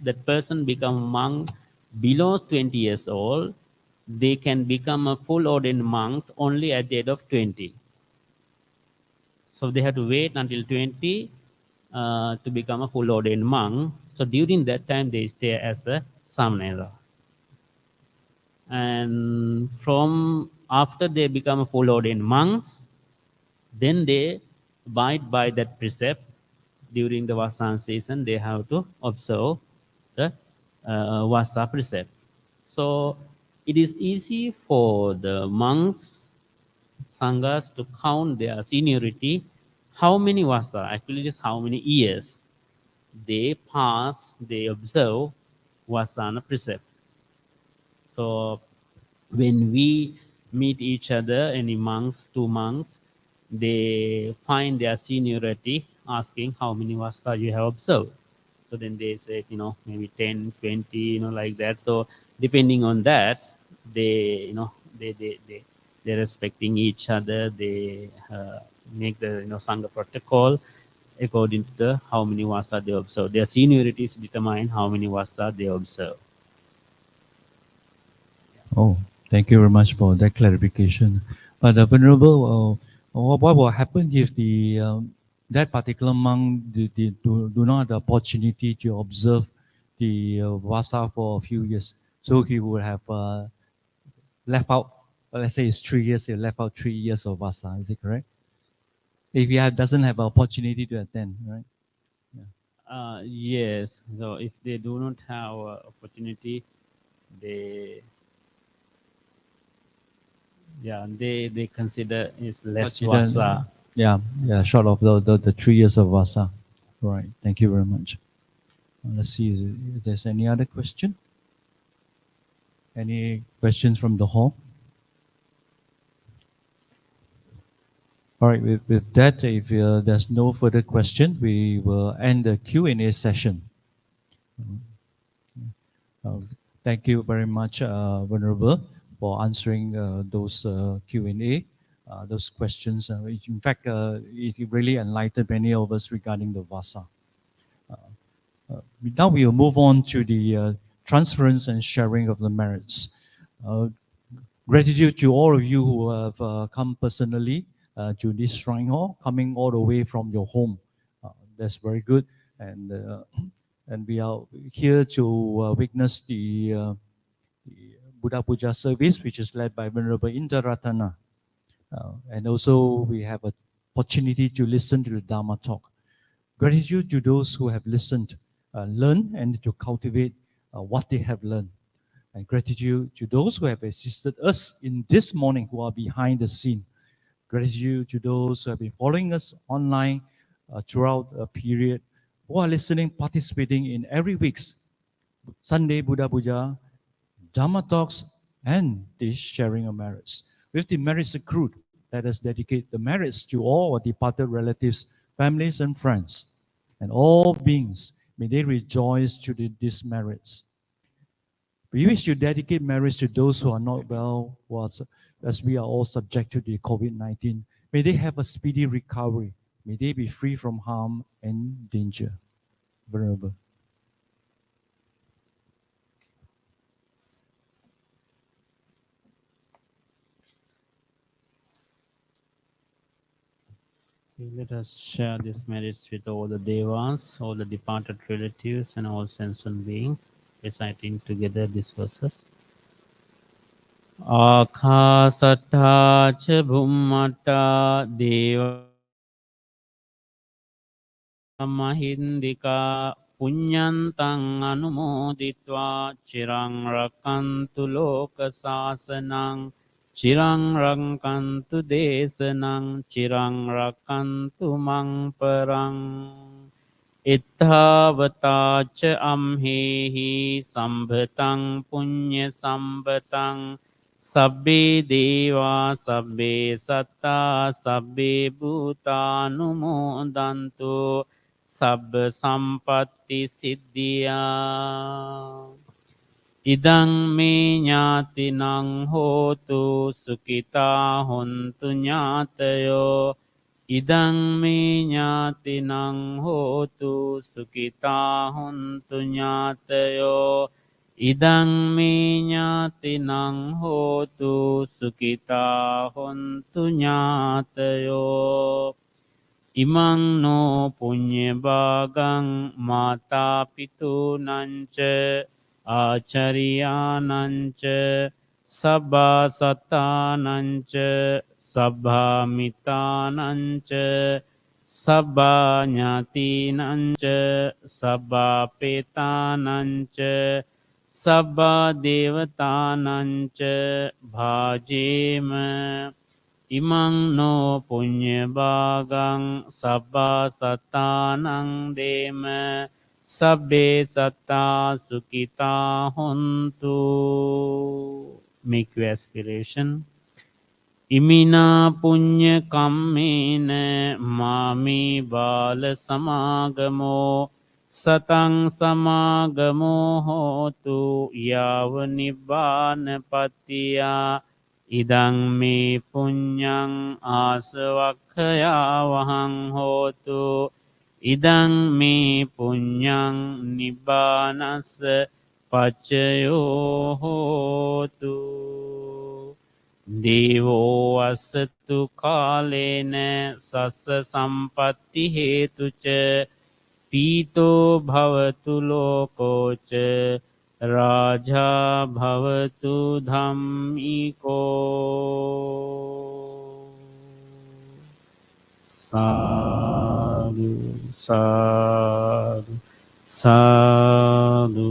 that person become monk below 20 years old, they can become a full ordained monks only at the age of 20. So they have to wait until 20 to become a full ordained monk. So during that time, they stay as a samanera. And from after they become a full ordained monks, then they abide by that precept. During the Vassa season, they have to observe the Vassa precept. So it is easy for the monks sanghas to count their seniority, how many vasa, actually just how many years they pass, they observe vasana precept. So when we meet each other, any monks, two monks, they find their seniority asking how many vasa you have observed. So then they say, maybe 10, 20, like that. So depending on that, they, they're respecting each other. They make the, Sangha protocol according to the how many vasa they observe. Their seniorities determine how many vasa they observe. Oh, thank you very much for that clarification. But Venerable, what will happen if that particular monk do not have the opportunity to observe the Vasa for a few years? So he would have left out, let's say it's 3 years, he left out 3 years of Vasa. Is it correct? If he doesn't have an opportunity to attend, right? Yes. So if they do not have opportunity, they they consider is less Consider, vasa. yeah, short of the 3 years of Vasa. Right. Thank you very much. Let's see if there's any other question. Any questions from the hall? All right. With that, if there's no further question, we will end the Q&A session. Uh, Thank you very much, Venerable, for answering those Q&A, those questions. In fact, it really enlightened many of us regarding the Vassa. Now we will move on to the transference and sharing of the merits. Gratitude to all of you who have come personally to this shrine hall, coming all the way from your home. That's very good. And we are here to witness the Buddha Puja service, which is led by Venerable Indarathana. And also we have an opportunity to listen to the Dhamma talk. Gratitude to those who have listened, learned, and to cultivate what they have learned. And gratitude to those who have assisted us in this morning, who are behind the scene. Gratitude to those who have been following us online throughout a period, who are listening, participating in every week's Sunday Buddha Puja, Dhamma talks, and this sharing of merits. With the merits accrued, let us dedicate the merits to all our departed relatives, families, and friends. And all beings, may they rejoice to these merits. We wish to dedicate merits to those who are not well, as we are all subject to the COVID-19. May they have a speedy recovery. May they be free from harm and danger. Venerable. Let us share these merits with all the devas, all the departed relatives, and all sentient beings, reciting together these verses. Akhasatta cha bhummatta deva mahindika punyantang anumoditva chirang rakantu loka sasanang chirang rakantu desanang chirang rakantu mang parang itthavata cha amhehi sambhatang punya sambhatang sabbe deva sabbe satta sabbe bhutanumodantu sabba sampatti siddhya idang me ñātinang hotu sukita hontu ñātayo idang me ñātinang hotu sukita hontu ñātayo idang me ñātinang hotu sukita hontu ñātayo imang no punya bagang mata pitu nanca acharya nanca sabba satta nanca sabba mita nanca sabba nyati nanca sabba peta nanca sabba devata nanca bhajema imang no punya bagang sabba satanang dema sabbe satta sukita hontu. Make your aspiration. Imina punya kammena mami bala samagamo satang samagamo hotu yava nibbana patiya idang me punyang asavakkaya vahang hotu idang me punyang nibbanas pacayo hotu devo asatu kalena sassa sampatti hetuca pito bhavatu lokoca Raja bhavatu dhammiko sadhu sadhu sadhu.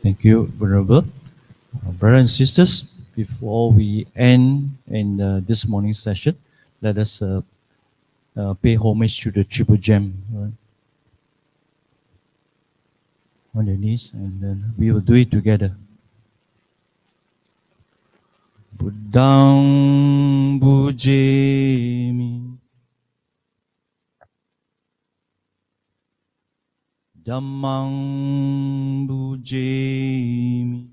Thank you, Venerable. Brothers and sisters, before we end in this morning's session, let us pay homage to the triple gem. Right? On your knees, and then we will do it together. Buddhang bujemi, Dhammang bujemi,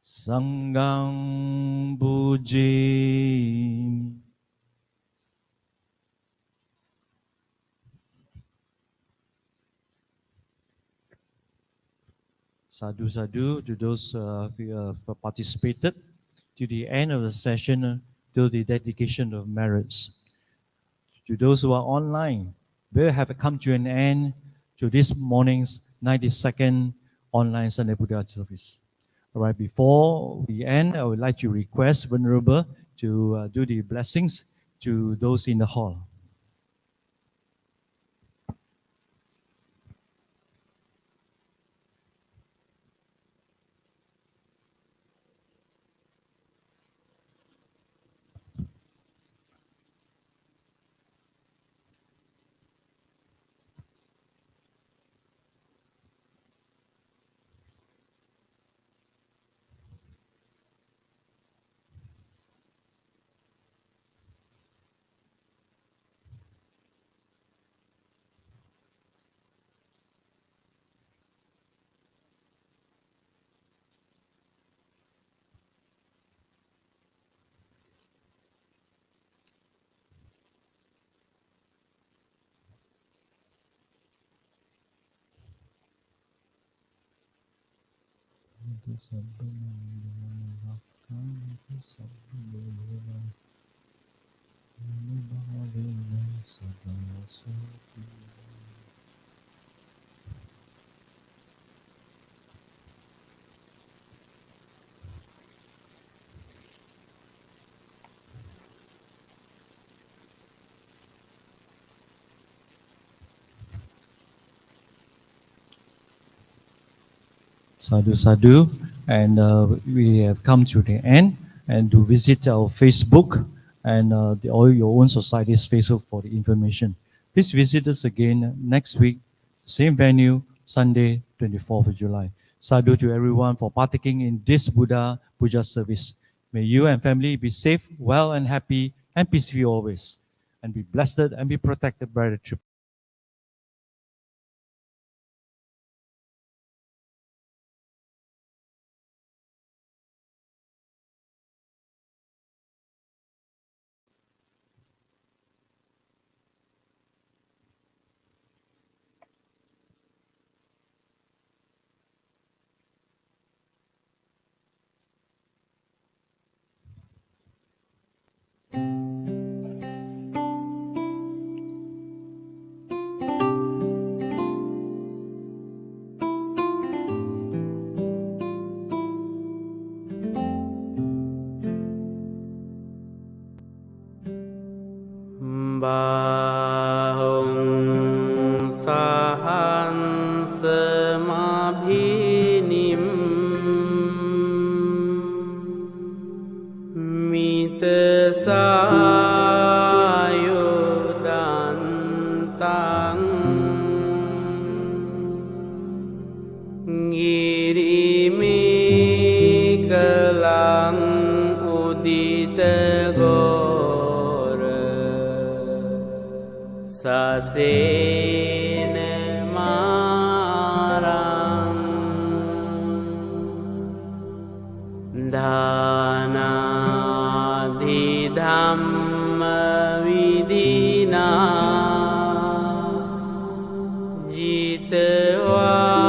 Sanghang bujemi. Sadhu sadhu to those who have participated to the end of the session, to the dedication of merits. To those who are online, we have come to an end to this morning's 92nd online Sunday Buddha service. All right, before we end, I would like to request Venerable to do the blessings to those in the hall. Sadhu sadhu, and we have come to the end, and to visit our Facebook and all your own society's Facebook for the information. Please visit us again next week, same venue, Sunday, 24th of July. Sadhu to everyone for partaking in this Buddha Puja service. May you and family be safe, well and happy, and peaceful always, and be blessed and be protected by the Triple. Bahung sahan semabhinim mitesayudantang ngirimi kelang udita Sasene marang Dana di Dhamma vidhi